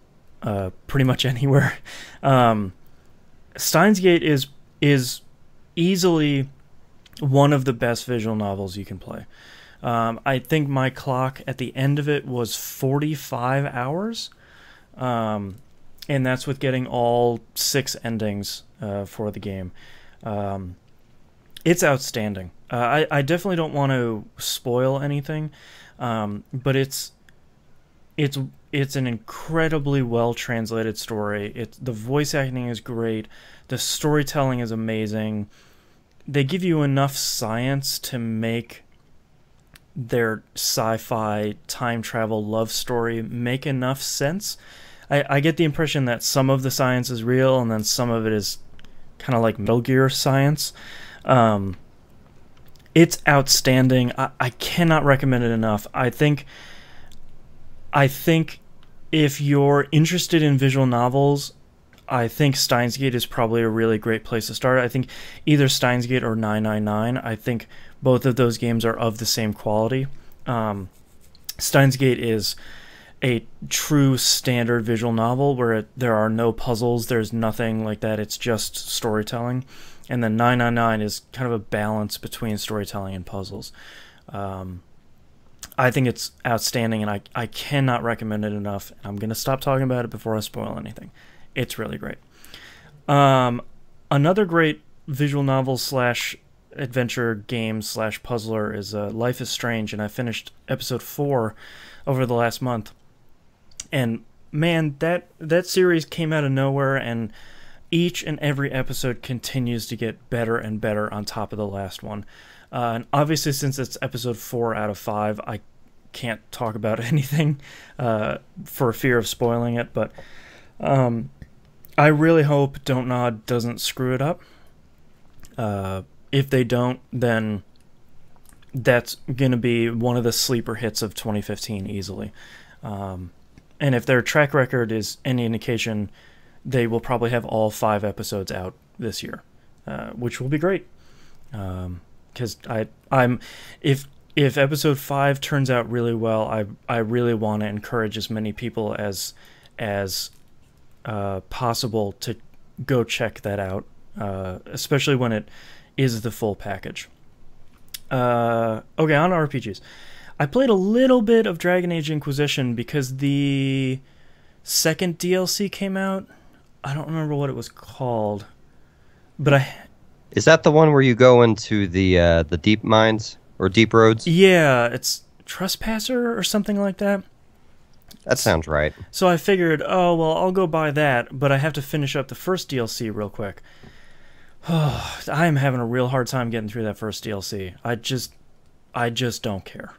pretty much anywhere. Steins Gate is easily one of the best visual novels you can play. I think my clock at the end of it was 45 hours, and that's with getting all 6 endings for the game. It's outstanding. I definitely don't want to spoil anything, but it's an incredibly well translated story. The voice acting is great. The storytelling is amazing. They give you enough science to make their sci-fi time travel love story make enough sense. I get the impression that some of the science is real and then some of it is kind of like Metal Gear science. It's outstanding. I cannot recommend it enough. I think if you're interested in visual novels, I think Steins Gate is probably a really great place to start. I think either Steins Gate or 999. I think both of those games are of the same quality. Steins Gate is a true standard visual novel where there are no puzzles, there's nothing like that, it's just storytelling. And then 999 is kind of a balance between storytelling and puzzles. I think it's outstanding, and I cannot recommend it enough. I'm going to stop talking about it before I spoil anything. It's really great. Another great visual novel / adventure game / puzzler is Life is Strange, and I finished episode 4 over the last month. And man, that series came out of nowhere, and each and every episode continues to get better and better on top of the last one. And obviously, since it's episode 4 out of 5, I can't talk about anything for fear of spoiling it, but I really hope Don't Nod doesn't screw it up. If they don't, then that's going to be one of the sleeper hits of 2015 easily. And if their track record is any indication, they will probably have all 5 episodes out this year, which will be great. Because if episode 5 turns out really well, I really want to encourage as many people as possible to go check that out, especially when it is the full package. Okay, on RPGs. I played a little bit of Dragon Age Inquisition because the second DLC came out. I don't remember what it was called, but Is that the one where you go into the deep mines or deep roads? Yeah, it's Trespasser or something like that. That sounds right. So I figured, oh, well, I'll go buy that, but I have to finish up the first DLC real quick. Oh, I am having a real hard time getting through that first DLC. I just don't care.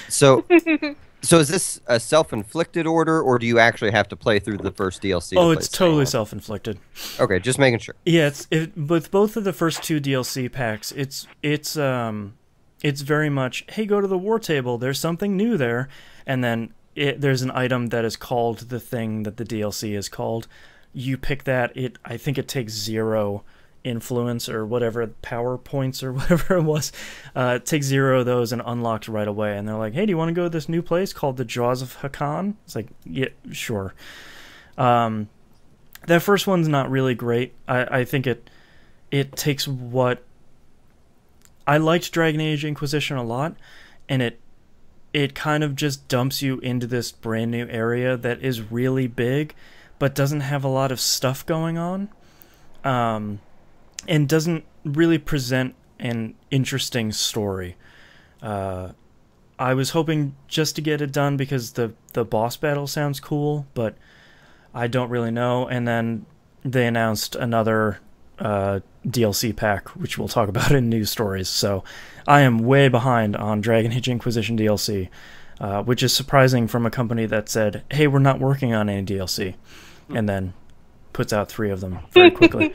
So is this a self-inflicted order, or do you actually have to play through the first DLC? Oh, it's totally self-inflicted. Okay, just making sure. Yeah, with both of the first 2 DLC packs, it's very much, hey, go to the war table. There's something new there, and then there's an item that is called the thing that the DLC is called. you pick that, I think it takes 0 influence or whatever, power points or whatever it was. It takes 0 of those and unlocked right away. And they're like, hey, do you want to go to this new place called the Jaws of Hakan? It's like, yeah, sure. That first one's not really great. I think it takes what... I liked Dragon Age Inquisition a lot, and it kind of just dumps you into this brand new area that is really big, but doesn't have a lot of stuff going on, and doesn't really present an interesting story. I was hoping just to get it done because the boss battle sounds cool, but I don't really know. And then they announced another DLC pack, which we'll talk about in news stories. So I am way behind on Dragon Age Inquisition DLC, which is surprising from a company that said, hey, we're not working on any DLC, and then puts out 3 of them very quickly.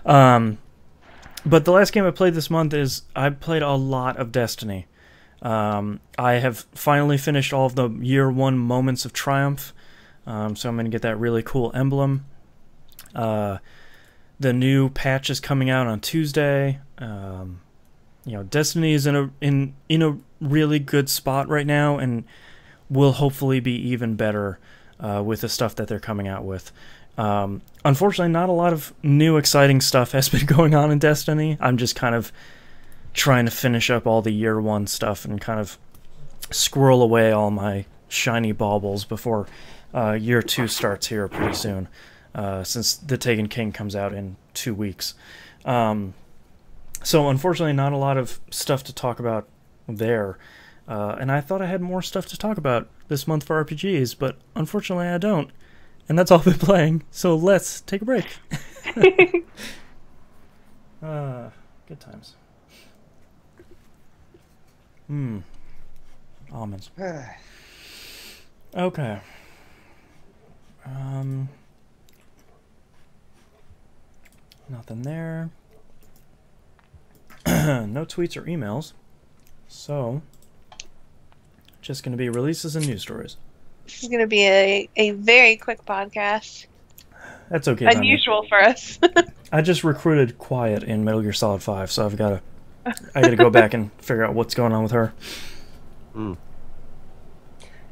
But the last game I played this month is I played a lot of Destiny. I have finally finished all of the Year 1 Moments of Triumph, so I'm going to get that really cool emblem. The new patch is coming out on Tuesday. Destiny is in a really good spot right now, and will hopefully be even better with the stuff that they're coming out with. Unfortunately, not a lot of new exciting stuff has been going on in Destiny. I'm just kind of trying to finish up all the Year 1 stuff and kind of squirrel away all my shiny baubles before Year 2 starts here pretty soon. Since The Taken King comes out in 2 weeks. So unfortunately not a lot of stuff to talk about there. And I thought I had more stuff to talk about this month for RPGs, but unfortunately I don't. And that's all I've been playing, so let's take a break. Good times. Almonds. Okay. Nothing there. No tweets or emails. So, just going to be releases and news stories. This is going to be a very quick podcast. That's okay. Unusual for us. I just recruited Quiet in Metal Gear Solid 5, so I got to go back and figure out what's going on with her.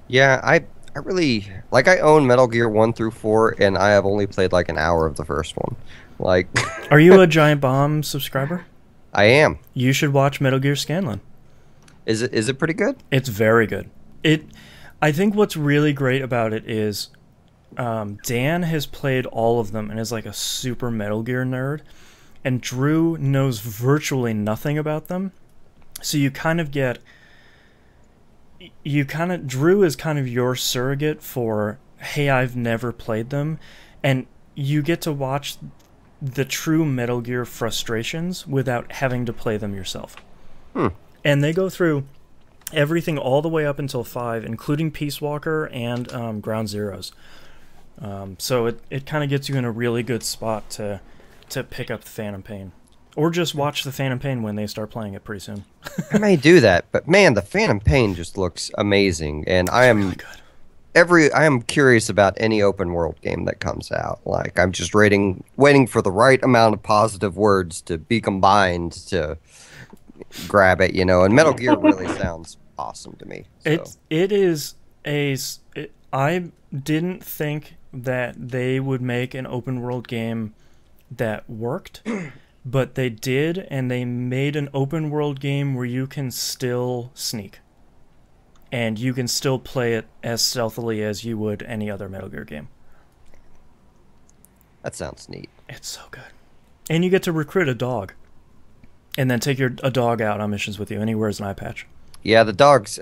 Yeah, I really like. I own Metal Gear 1 through 4, and I have only played like an hour of the first one. Like, are you a Giant Bomb subscriber? I am. You should watch Metal Gear Scanlan. Is it pretty good? It's very good. I think what's really great about it is Dan has played all of them and is like a super Metal Gear nerd, and Drew knows virtually nothing about them. So you kind of get... Drew is kind of your surrogate for, hey, I've never played them, and you get to watch the true Metal Gear frustrations without having to play them yourself. And they go through everything all the way up until 5, including Peace Walker and Ground Zeroes. So it kind of gets you in a really good spot to pick up the Phantom Pain. Or just watch the Phantom Pain when they start playing it pretty soon. I may do that, but man, the Phantom Pain just looks amazing, and I am really good. I am curious about any open world game that comes out. Like, I'm just waiting for the right amount of positive words to be combined to grab it, and Metal Gear really sounds awesome to me. So. I didn't think that they would make an open world game that worked, but they did, and they made an open world game where you can still sneak. And you can still play it as stealthily as you would any other Metal Gear game. That sounds neat. It's so good. And you get to recruit a dog. And then take a dog out on missions with you, and he wears an eye patch. Yeah, the dog's...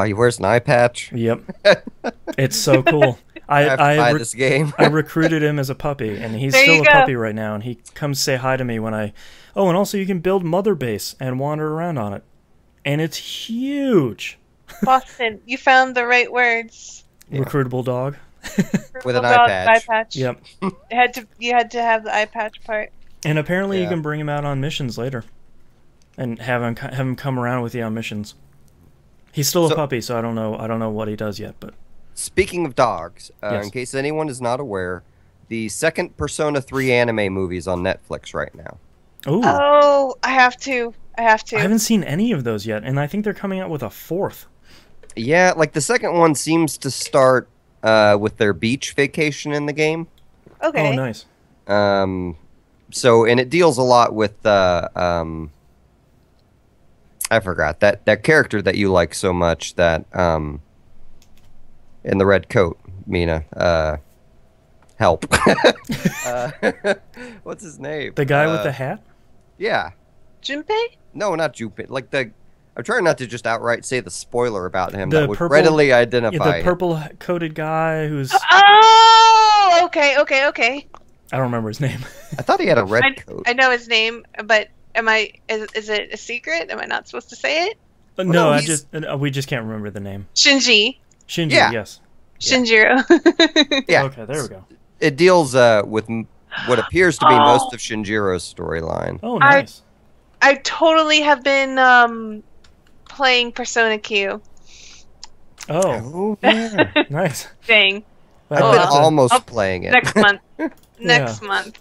he wears an eye patch. Yep. It's so cool. I have to buy this game. I recruited him as a puppy, and he's still a puppy right now, and he comes say hi to me when I... Oh, and also you can build Mother Base and wander around on it. And it's huge. Boston, you found the right words. Yeah. Recruitable dog. With an eye patch. Yep. You had to have the eye patch part. And apparently you can bring him out on missions later. And have him come around with you on missions. He's still a puppy, so I don't know what he does yet. But speaking of dogs, yes. In case anyone is not aware, the second Persona 3 anime movies on Netflix right now. Ooh. Oh, I have to. I haven't seen any of those yet, and I think they're coming out with a fourth. Yeah, like the second one seems to start with their beach vacation in the game. Okay. Oh, nice. So, and it deals a lot with I forgot that character that you like so much, that in the red coat, Mina. Help. What's his name? The guy with the hat? Yeah. Junpei? No, not Junpei. Like I'm trying not to just outright say the spoiler about him The that would purple- readily identify Yeah, the him. purple-coated guy who's... Oh, okay. I don't remember his name. I thought he had a red coat. I know his name, but is it a secret? Am I not supposed to say it? No, no, we just can't remember the name. Shinji. Shinji, Yeah. yes. Shinjiro. Yeah. Okay, there we go. It deals with what appears to be most of Shinjiro's storyline. Oh, nice. I totally have been playing Persona Q. Oh, Yeah. nice. Dang. I've Well, been that's a- almost playing it. Next month. Next month.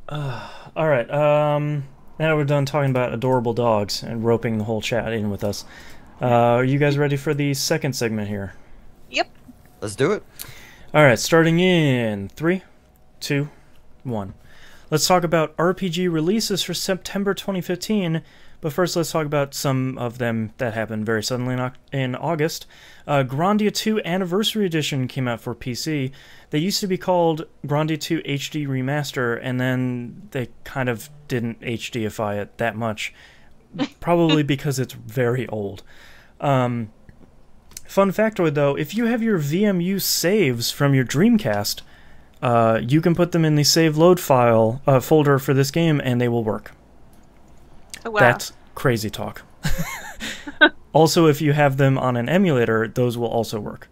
All right. Now we're done talking about adorable dogs and roping the whole chat in with us. Are you guys ready for the second segment here? Yep. Let's do it. All right, starting in 3, 2, 1. Let's talk about RPG releases for September 2015. But first, let's talk about some of them that happened very suddenly in August. Grandia 2 Anniversary Edition came out for PC. They used to be called Grandia 2 HD Remaster, and then they kind of didn't HDify it that much. Probably because it's very old. Fun factoid, though, if you have your VMU saves from your Dreamcast, you can put them in the save load file folder for this game, and they will work. Oh, wow. That's crazy talk. Also, if you have them on an emulator, those will also work.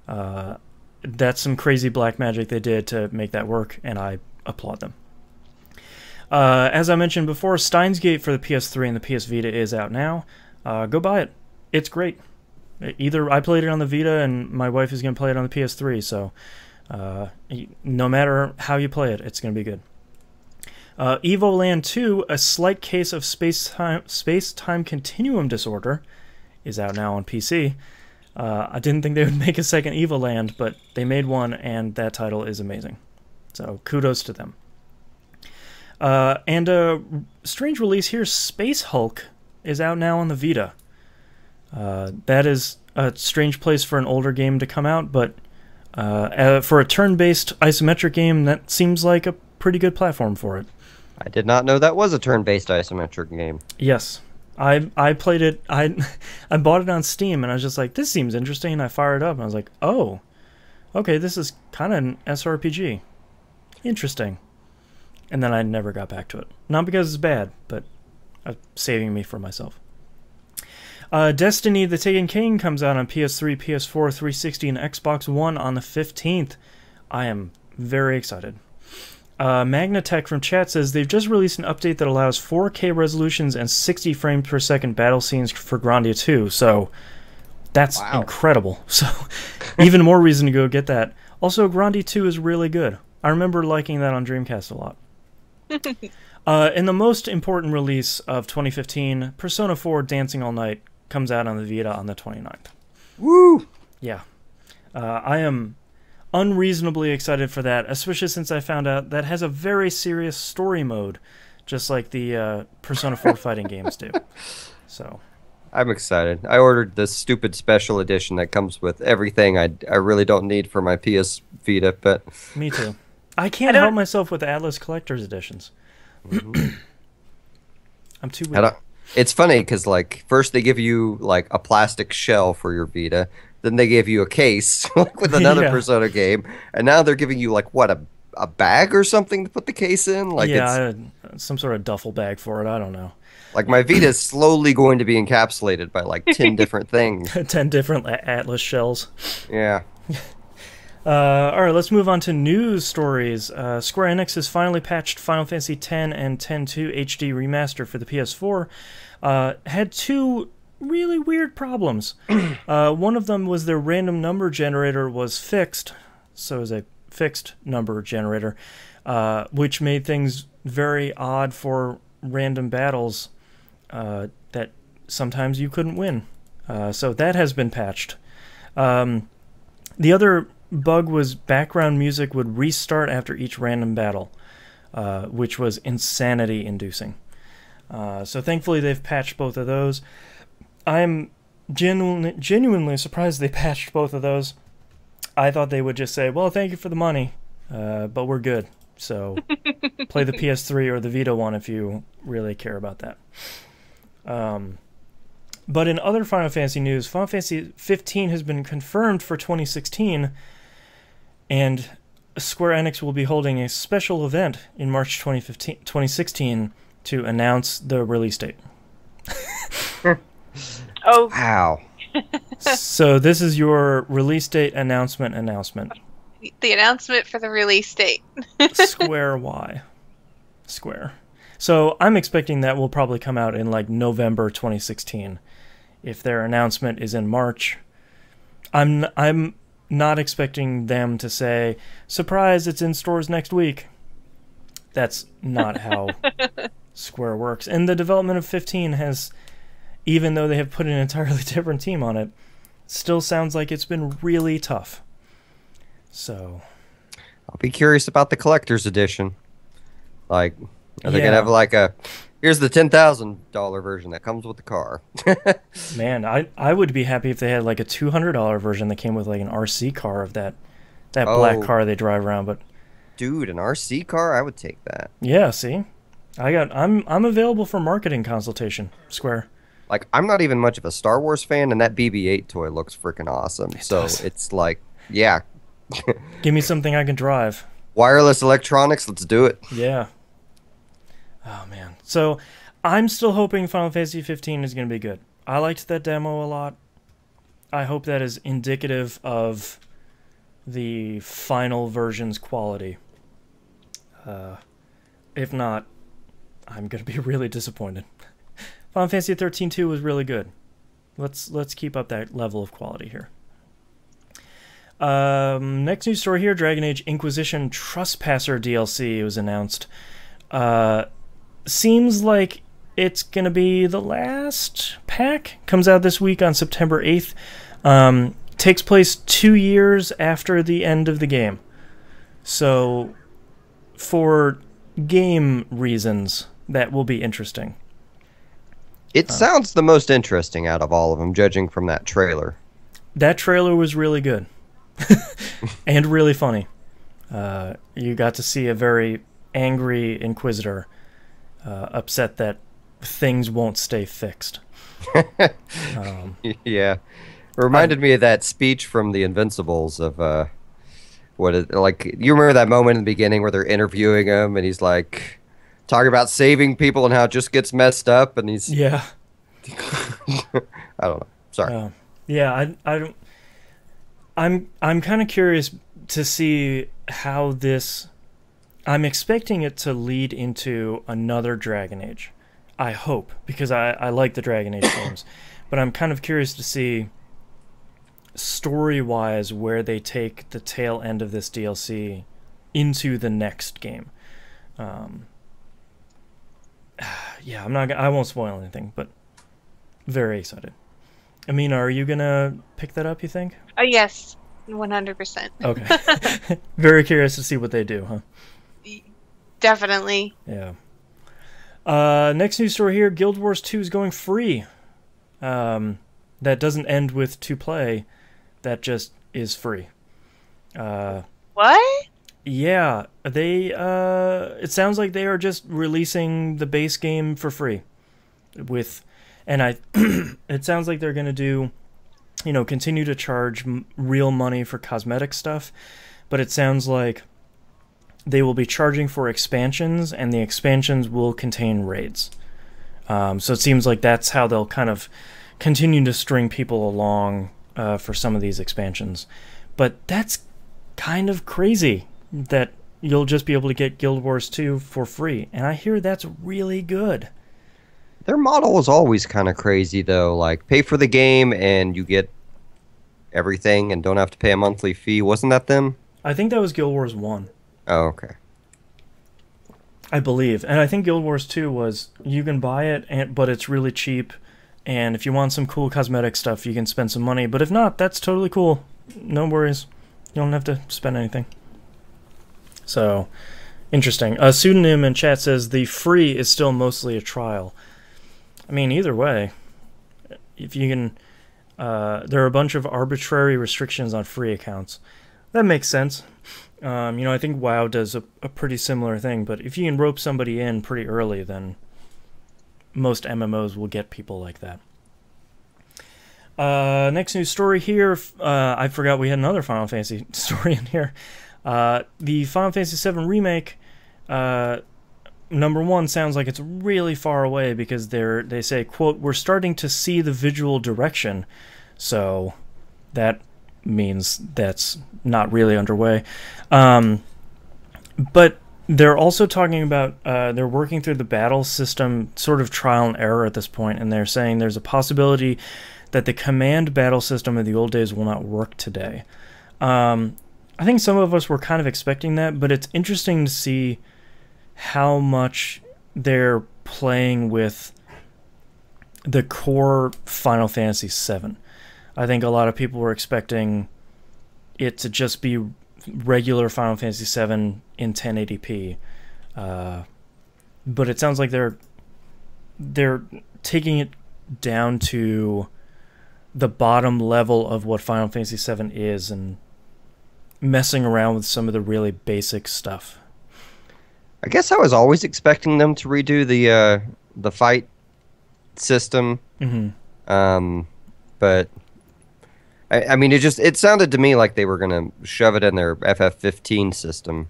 That's some crazy black magic they did to make that work, and I applaud them. As I mentioned before, Steins Gate for the PS3 and the PS Vita is out now. Go buy it. It's great. Either I played it on the Vita, and my wife is going to play it on the PS3, so no matter how you play it, it's going to be good. Evoland 2, A Slight Case of Space-Time Continuum Disorder, is out now on PC. I didn't think they would make a second Evoland, but they made one, and that title is amazing. So kudos to them. And a strange release here, Space Hulk, is out now on the Vita. That is a strange place for an older game to come out, but for a turn-based isometric game, that seems like a pretty good platform for it. I did not know that was a turn-based isometric game. Yes. I played it. I bought it on Steam, and I was just like, this seems interesting, and I fired it up, and I was like, oh, okay, this is kind of an SRPG. Interesting. And then I never got back to it. Not because it's bad, but saving me for myself. Destiny: The Taken King comes out on PS3, PS4, 360, and Xbox One on the 15th. I am very excited. Magnatech from chat says they've just released an update that allows 4K resolutions and 60 frames per second battle scenes for Grandia 2, so that's incredible. So even more reason to go get that. Also, Grandia 2 is really good. I remember liking that on Dreamcast a lot. And the most important release of 2015, Persona 4 Dancing All Night, comes out on the Vita on the 29th. Woo! Yeah. I am unreasonably excited for that, especially since I found out that has a very serious story mode, just like the Persona 4 fighting games do. So I'm excited. I ordered this stupid special edition that comes with everything I really don't need for my PS Vita, but... Me too. I can't help myself with Atlas Collector's Editions. I'm too weak. It's funny because, like, first they give you, like, a plastic shell for your Vita, then they give you a case like, with another Persona game, and now they're giving you, like, what, a bag or something to put the case in? Like, yeah, some sort of duffel bag for it. I don't know. Like, my Vita is slowly going to be encapsulated by, like, 10 different things. 10 different Atlas shells. Yeah. All right, let's move on to news stories. Square Enix has finally patched Final Fantasy X and X-2 HD Remaster for the PS4. Had two really weird problems. One of them was their random number generator was fixed, so it was a fixed number generator, which made things very odd for random battles that sometimes you couldn't win. So that has been patched. The other bug was background music would restart after each random battle, which was insanity-inducing. So thankfully they've patched both of those. I'm genuinely surprised they patched both of those. I thought they would just say, well, thank you for the money, but we're good. So play the PS3 or the Vita one if you really care about that. But in other Final Fantasy news, Final Fantasy 15 has been confirmed for 2016, and Square Enix will be holding a special event in March 2016 to announce the release date. Oh. Wow. So this is your release date announcement. The announcement for the release date. Square Y. Square. So I'm expecting that will probably come out in like November 2016. If their announcement is in March, I'm not expecting them to say, surprise, it's in stores next week. That's not how Square works. And the development of 15 has, even though they have put an entirely different team on it, still sounds like it's been really tough. So I'll be curious about the collector's edition. Like, are they Yeah. gonna have like a here's the $10,000 version that comes with the car? man, I would be happy if they had like a $200 version that came with like an RC car of that black Oh. car they drive around. But Dude, an RC car? I would take that. yeah, see, I'm available for marketing consultation. Square. Like, I'm not even much of a Star Wars fan, and that BB-8 toy looks freaking awesome. So does. it's like, yeah, Give me something I can drive. wireless electronics. Let's do it. Yeah. Oh man. So I'm still hoping Final Fantasy 15 is going to be good. I liked that demo a lot. I hope that is indicative of the final version's quality. If not, I'm going to be really disappointed. Final Fantasy 13-2 was really good. Let's keep up that level of quality here. Next news story here, Dragon Age Inquisition Trespasser DLC was announced. Seems like it's going to be the last pack. Comes out this week on September 8th. Takes place 2 years after the end of the game. So, for game reasons, that will be interesting. It sounds the most interesting out of all of them, judging from that trailer. That trailer was really good. And really funny. You got to see a very angry Inquisitor upset that things won't stay fixed. Yeah. It reminded me of that speech from the Invincibles of like, you remember that moment in the beginning where they're interviewing him and he's like talking about saving people and how it just gets messed up, and he's Yeah. I don't know. Sorry. Yeah, I don't. I'm kind of curious to see how this. I'm expecting it to lead into another Dragon Age. I hope, because I like the Dragon Age games, but I'm kind of curious to see story-wise where they take the tail end of this DLC into the next game. Yeah, I won't spoil anything, but very excited. Amina, are you gonna pick that up, you think? Yes, 100%. Okay. Very curious to see what they do, huh? Definitely. Yeah. Next news story here, Guild Wars 2 is going free. That doesn't end with to play. That just is free. What? Yeah, they it sounds like they are just releasing the base game for free. It sounds like they're going to do, continue to charge real money for cosmetic stuff, but it sounds like they will be charging for expansions, and the expansions will contain raids. So it seems like that's how they'll kind of continue to string people along for some of these expansions. But that's kind of crazy that you'll just be able to get Guild Wars 2 for free, and I hear that's really good. Their model was always kind of crazy, though. Like, pay for the game and you get everything and don't have to pay a monthly fee. Wasn't that them? I think that was Guild Wars 1. Oh, okay. I believe. And I think Guild Wars 2 was, you can buy it, but it's really cheap. And if you want some cool cosmetic stuff, you can spend some money. But if not, that's totally cool. No worries. You don't have to spend anything. So, interesting. A pseudonym in chat says, the free is still mostly a trial. I mean, either way, if you can... there are a bunch of arbitrary restrictions on free accounts. That makes sense. I think WoW does a pretty similar thing, but if you can rope somebody in pretty early, then most MMOs will get people like that. Next news story here. I forgot we had another Final Fantasy story in here. The Final Fantasy VII Remake, number one, sounds like it's really far away because they say, quote, we're starting to see the visual direction. So that means that's not really underway. But they're also talking about they're working through the battle system, sort of trial and error at this point, and they're saying there's a possibility that the command battle system of the old days will not work today. I think some of us were kind of expecting that, but it's interesting to see how much they're playing with the core Final Fantasy VII. I think a lot of people were expecting it to just be regular Final Fantasy VII in 1080p, but it sounds like they're taking it down to the bottom level of what Final Fantasy VII is and messing around with some of the really basic stuff. I guess I was always expecting them to redo the fight system, but I mean, it sounded to me like they were gonna shove it in their FF15 system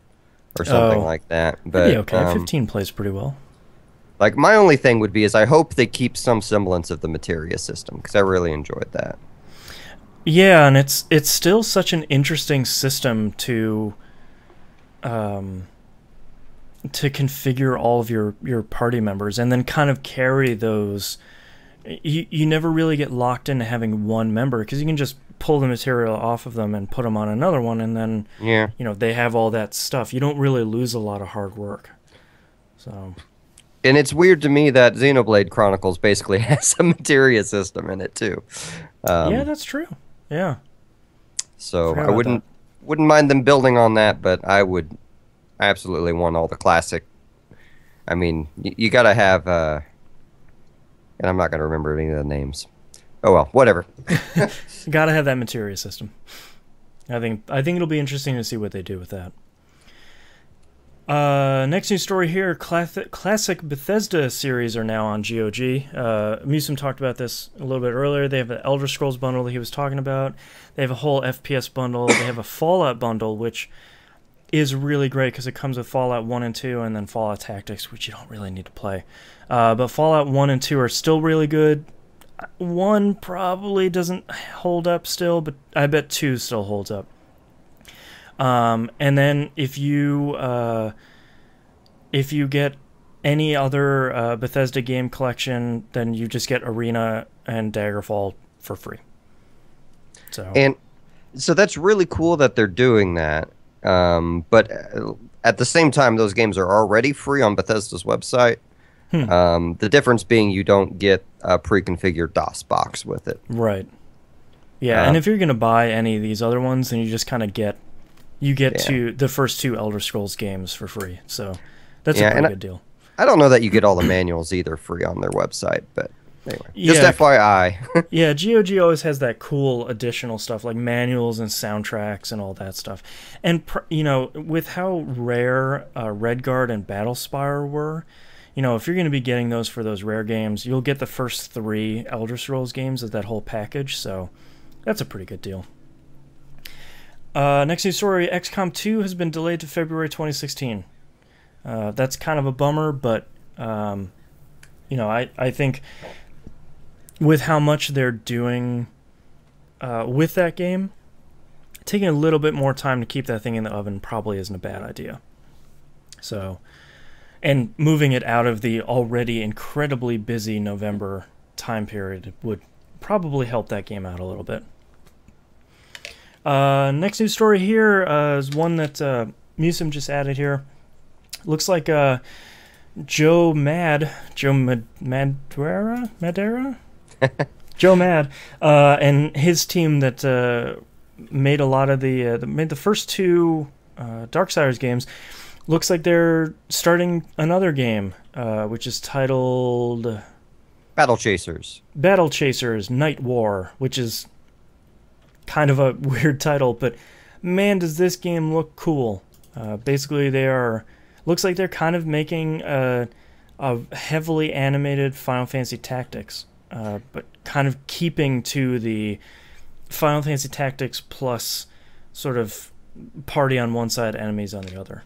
or something like that. But yeah, okay, 15 plays pretty well. Like, my only thing would be is I hope they keep some semblance of the Materia system, because I really enjoyed that. Yeah, and it's still such an interesting system to configure all of your party members and then kind of carry those. You never really get locked into having one member because you can just pull the material off of them and put them on another one, and then they have all that stuff. You don't really lose a lot of hard work. So, and it's weird to me that Xenoblade Chronicles basically has a Materia system in it too. Yeah, that's true. Yeah. So I wouldn't mind them building on that, but I would absolutely want all the classic. I mean, you got to have. And I'm not going to remember any of the names. Oh well, whatever. Gotta have that Materia system. I think it'll be interesting to see what they do with that. Next news story here: classic Bethesda series are now on GOG. Musum talked about this a little bit earlier. They have the Elder Scrolls bundle that he was talking about. They have a whole FPS bundle. They have a Fallout bundle, which is really great because it comes with Fallout 1 and 2 and then Fallout Tactics, which you don't really need to play. But Fallout 1 and 2 are still really good. 1 probably doesn't hold up still, but I bet 2 still holds up. And then if you get any other Bethesda game collection, then you just get Arena and Daggerfall for free. So that's really cool that they're doing that. But at the same time, those games are already free on Bethesda's website. The difference being you don't get a pre-configured DOS box with it. Right. Yeah, and if you're going to buy any of these other ones, then you just kind of get to the first 2 Elder Scrolls games for free. So that's a pretty good deal. I don't know that you get all the manuals either free on their website, but anyway, just FYI. Yeah, GOG always has that cool additional stuff like manuals and soundtracks and all that stuff. And with how rare Redguard and Battlespire were, if you're going to be getting those for those rare games, you'll get the first 3 Elder Scrolls games as that whole package. So that's a pretty good deal. Next news story: XCOM 2 has been delayed to February 2016. That's kind of a bummer, but I think with how much they're doing with that game, taking a little bit more time to keep that thing in the oven probably isn't a bad idea. So, and moving it out of the already incredibly busy November time period would probably help that game out a little bit. Next news story here is one that Musim just added here. Looks like Joe Madeira? Joe Mad, and his team that made a lot of made the first two Darksiders games. Looks like they're starting another game, which is titled Battle Chasers. Battle Chasers Night War, which is kind of a weird title, but man, does this game look cool. Basically, looks like they're kind of making a heavily animated Final Fantasy Tactics, but kind of keeping to the Final Fantasy Tactics plus sort of party on one side, enemies on the other.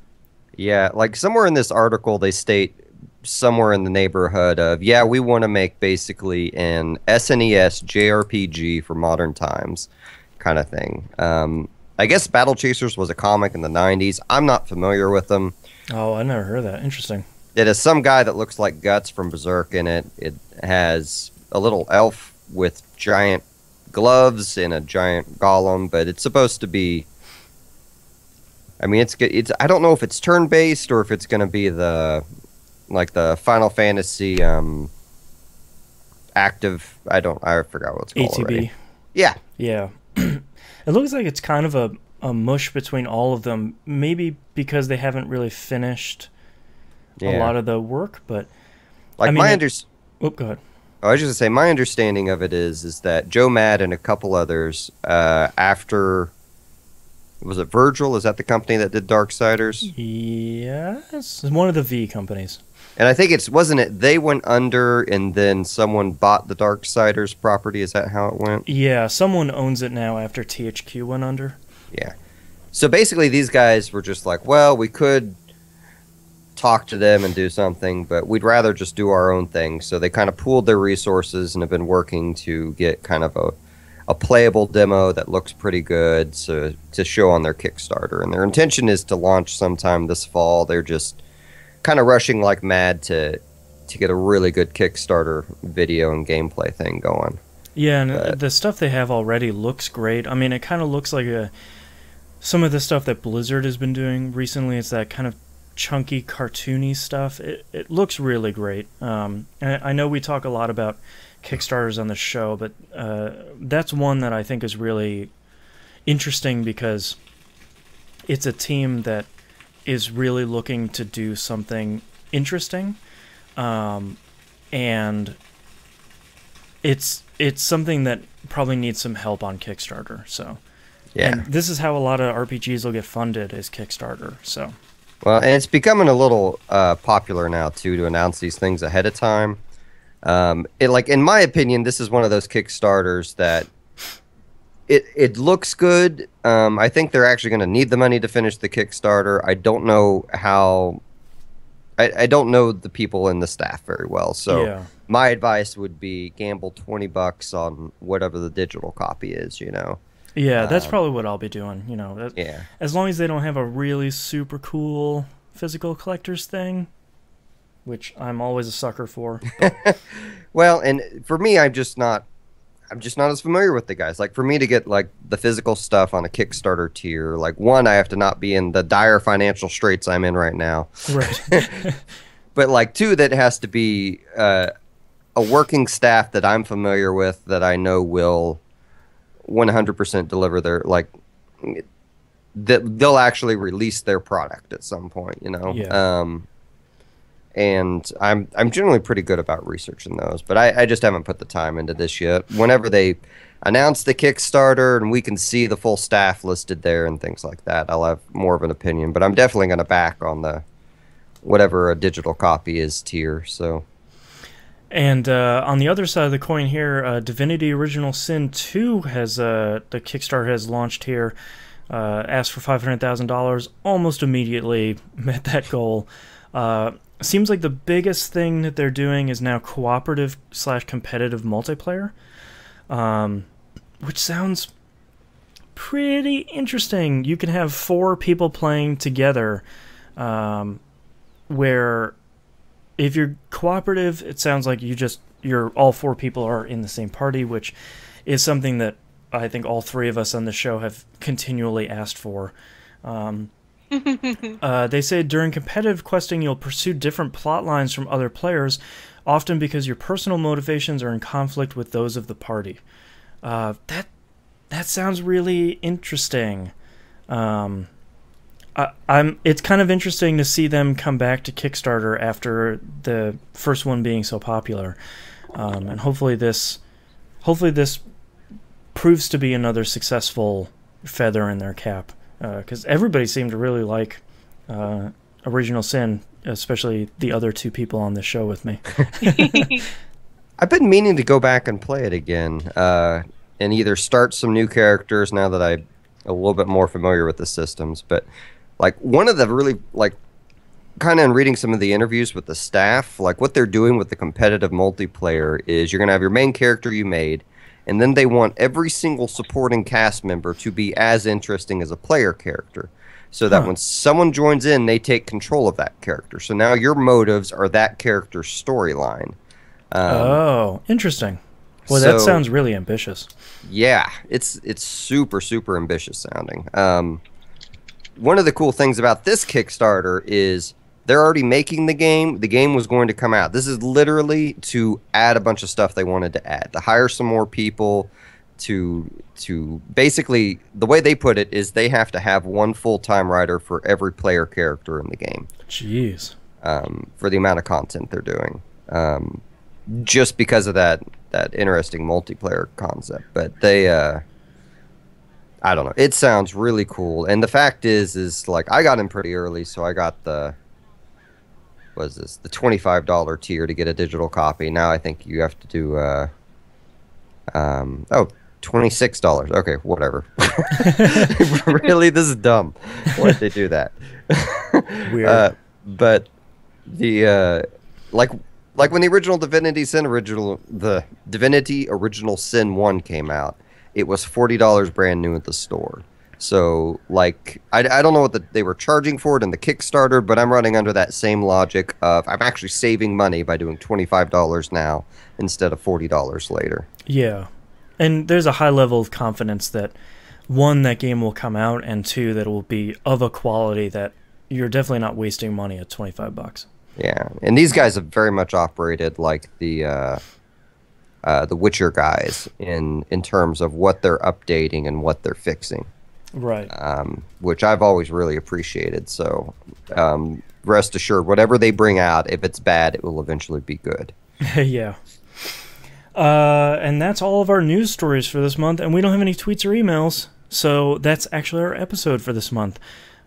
Yeah, like somewhere in this article, they state somewhere in the neighborhood of, yeah, we want to make basically an SNES JRPG for modern times kind of thing. I guess Battle Chasers was a comic in the 90s. I'm not familiar with them. Oh, I never heard of that. Interesting. It has some guy that looks like Guts from Berserk in it. It has a little elf with giant gloves and a giant golem, but it's supposed to be... I mean, it's. I don't know if it's turn-based or if it's going to be the Final Fantasy active. I forgot what it's called. ATB. Already. Yeah. Yeah. It looks like it's kind of a mush between all of them. Maybe because they haven't really finished a lot of the work, but like, I mean, oh, go ahead. I was just gonna say, my understanding of it is that Joe Mad and a couple others after. Was it Virgil? Is that the company that did Darksiders? Yes, it's one of the V companies. And I think wasn't it they went under and then someone bought the Darksiders property? Is that how it went? Yeah, someone owns it now after THQ went under. Yeah. So basically these guys were just like, well, we could talk to them and do something, but we'd rather just do our own thing. So they kind of pooled their resources and have been working to get kind of a playable demo that looks pretty good to show on their Kickstarter. And their intention is to launch sometime this fall. They're just kind of rushing like mad to get a really good Kickstarter video and gameplay thing going. Yeah, and the stuff they have already looks great. I mean, it kind of looks like some of the stuff that Blizzard has been doing recently. It's that kind of chunky, cartoony stuff. It looks really great. I know we talk a lot about Kickstarters on the show, but that's one that I think is really interesting because it's a team that is really looking to do something interesting, and it's something that probably needs some help on Kickstarter. So, yeah, and this is how a lot of RPGs will get funded, is Kickstarter. So, well, and it's becoming a little popular now too to announce these things ahead of time. In my opinion, this is one of those Kickstarters that it looks good. I think they're actually going to need the money to finish the Kickstarter. I don't know how. I don't know the people in the staff very well, so yeah. My advice would be gamble $20 on whatever the digital copy is. Yeah, that's probably what I'll be doing. Yeah. As long as they don't have a really super cool physical collector's thing, which I'm always a sucker for. Well, and for me, I'm just not as familiar with the guys. Like, for me to get like the physical stuff on a Kickstarter tier, like, one, I have to not be in the dire financial straits I'm in right now. Right. But like, two, that has to be a working staff that I'm familiar with, that I know will 100% deliver their, like, that they'll actually release their product at some point. Yeah. And I'm generally pretty good about researching those, but I just haven't put the time into this yet. Whenever they announce the Kickstarter and we can see the full staff listed there and things like that, I'll have more of an opinion. But I'm definitely going to back on the whatever a digital copy is tier. So. And on the other side of the coin here, Divinity Original Sin 2 has the Kickstarter has launched here. Asked for $500,000, almost immediately met that goal. Seems like the biggest thing that they're doing is now cooperative/competitive multiplayer, which sounds pretty interesting. You can have 4 people playing together, where if you're cooperative, it sounds like you're all 4 people are in the same party, which is something that I think all three of us on the show have continually asked for. They say during competitive questing, you'll pursue different plot lines from other players, often because your personal motivations are in conflict with those of the party. That sounds really interesting. It's kind of interesting to see them come back to Kickstarter after the first one being so popular, and hopefully this proves to be another successful feather in their cap, because everybody seemed to really like Original Sin, especially the other two people on the show with me. I've been meaning to go back and play it again, and either start some new characters now that I'm a little bit more familiar with the systems. But like one of the really kind of in reading some of the interviews with the staff, like what they're doing with the competitive multiplayer is you're going to have your main character you made, and then they want every single supporting cast member to be as interesting as a player character, so that when someone joins in, they take control of that character. So now your motives are that character's storyline. Oh, interesting. Well, that sounds really ambitious. Yeah, it's super, super ambitious sounding. One of the cool things about this Kickstarter is they're already making the game. The game was going to come out. This is literally to add a bunch of stuff they wanted to add, to hire some more people, to basically, the way they put it is they have to have one full-time writer for every player character in the game. Jeez. For the amount of content they're doing. Just because of that interesting multiplayer concept. But they, I don't know. It sounds really cool. And the fact is like, I got in pretty early, so I got the $25 tier to get a digital copy. Now I think you have to do, $26. Okay, whatever. Really? This is dumb. Why did they do that? Weird. But the, like when the original Divinity Original Sin 1 came out, it was $40 brand new at the store. So, like, I don't know what they were charging for it in the Kickstarter, but I'm running under that same logic of I'm actually saving money by doing $25 now instead of $40 later. Yeah. And there's a high level of confidence that, one, that game will come out, and two, that it will be of a quality that you're definitely not wasting money at $25. Yeah, and these guys have very much operated like the Witcher guys in terms of what they're updating and what they're fixing. Right. Which I've always really appreciated. So rest assured, whatever they bring out, if it's bad, it will eventually be good. Yeah. And that's all of our news stories for this month, and we don't have any tweets or emails, so that's actually our episode for this month.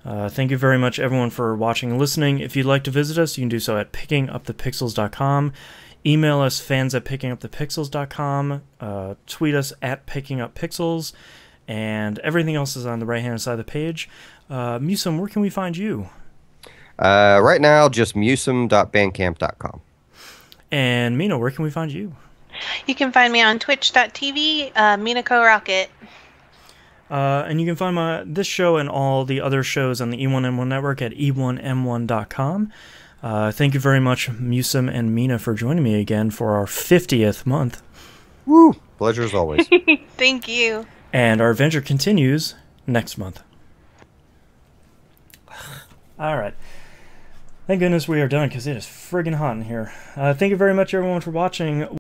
Thank you very much, everyone, for watching and listening. If you'd like to visit us, you can do so at pickingupthepixels.com. Email us, fans@pickingupthepixels.com. Tweet us at pickinguppixels. And everything else is on the right-hand side of the page. Musum, where can we find you? Right now, just musum.bandcamp.com. And Mina, where can we find you? You can find me on twitch.tv, Minako Rocket. And you can find this show and all the other shows on the E1M1 network at e1m1.com. Thank you very much, Musum and Mina, for joining me again for our 50th month. Woo! Pleasure as always. Thank you. And our adventure continues next month. All right. Thank goodness we are done, because it is friggin' hot in here. Thank you very much, everyone, for watching.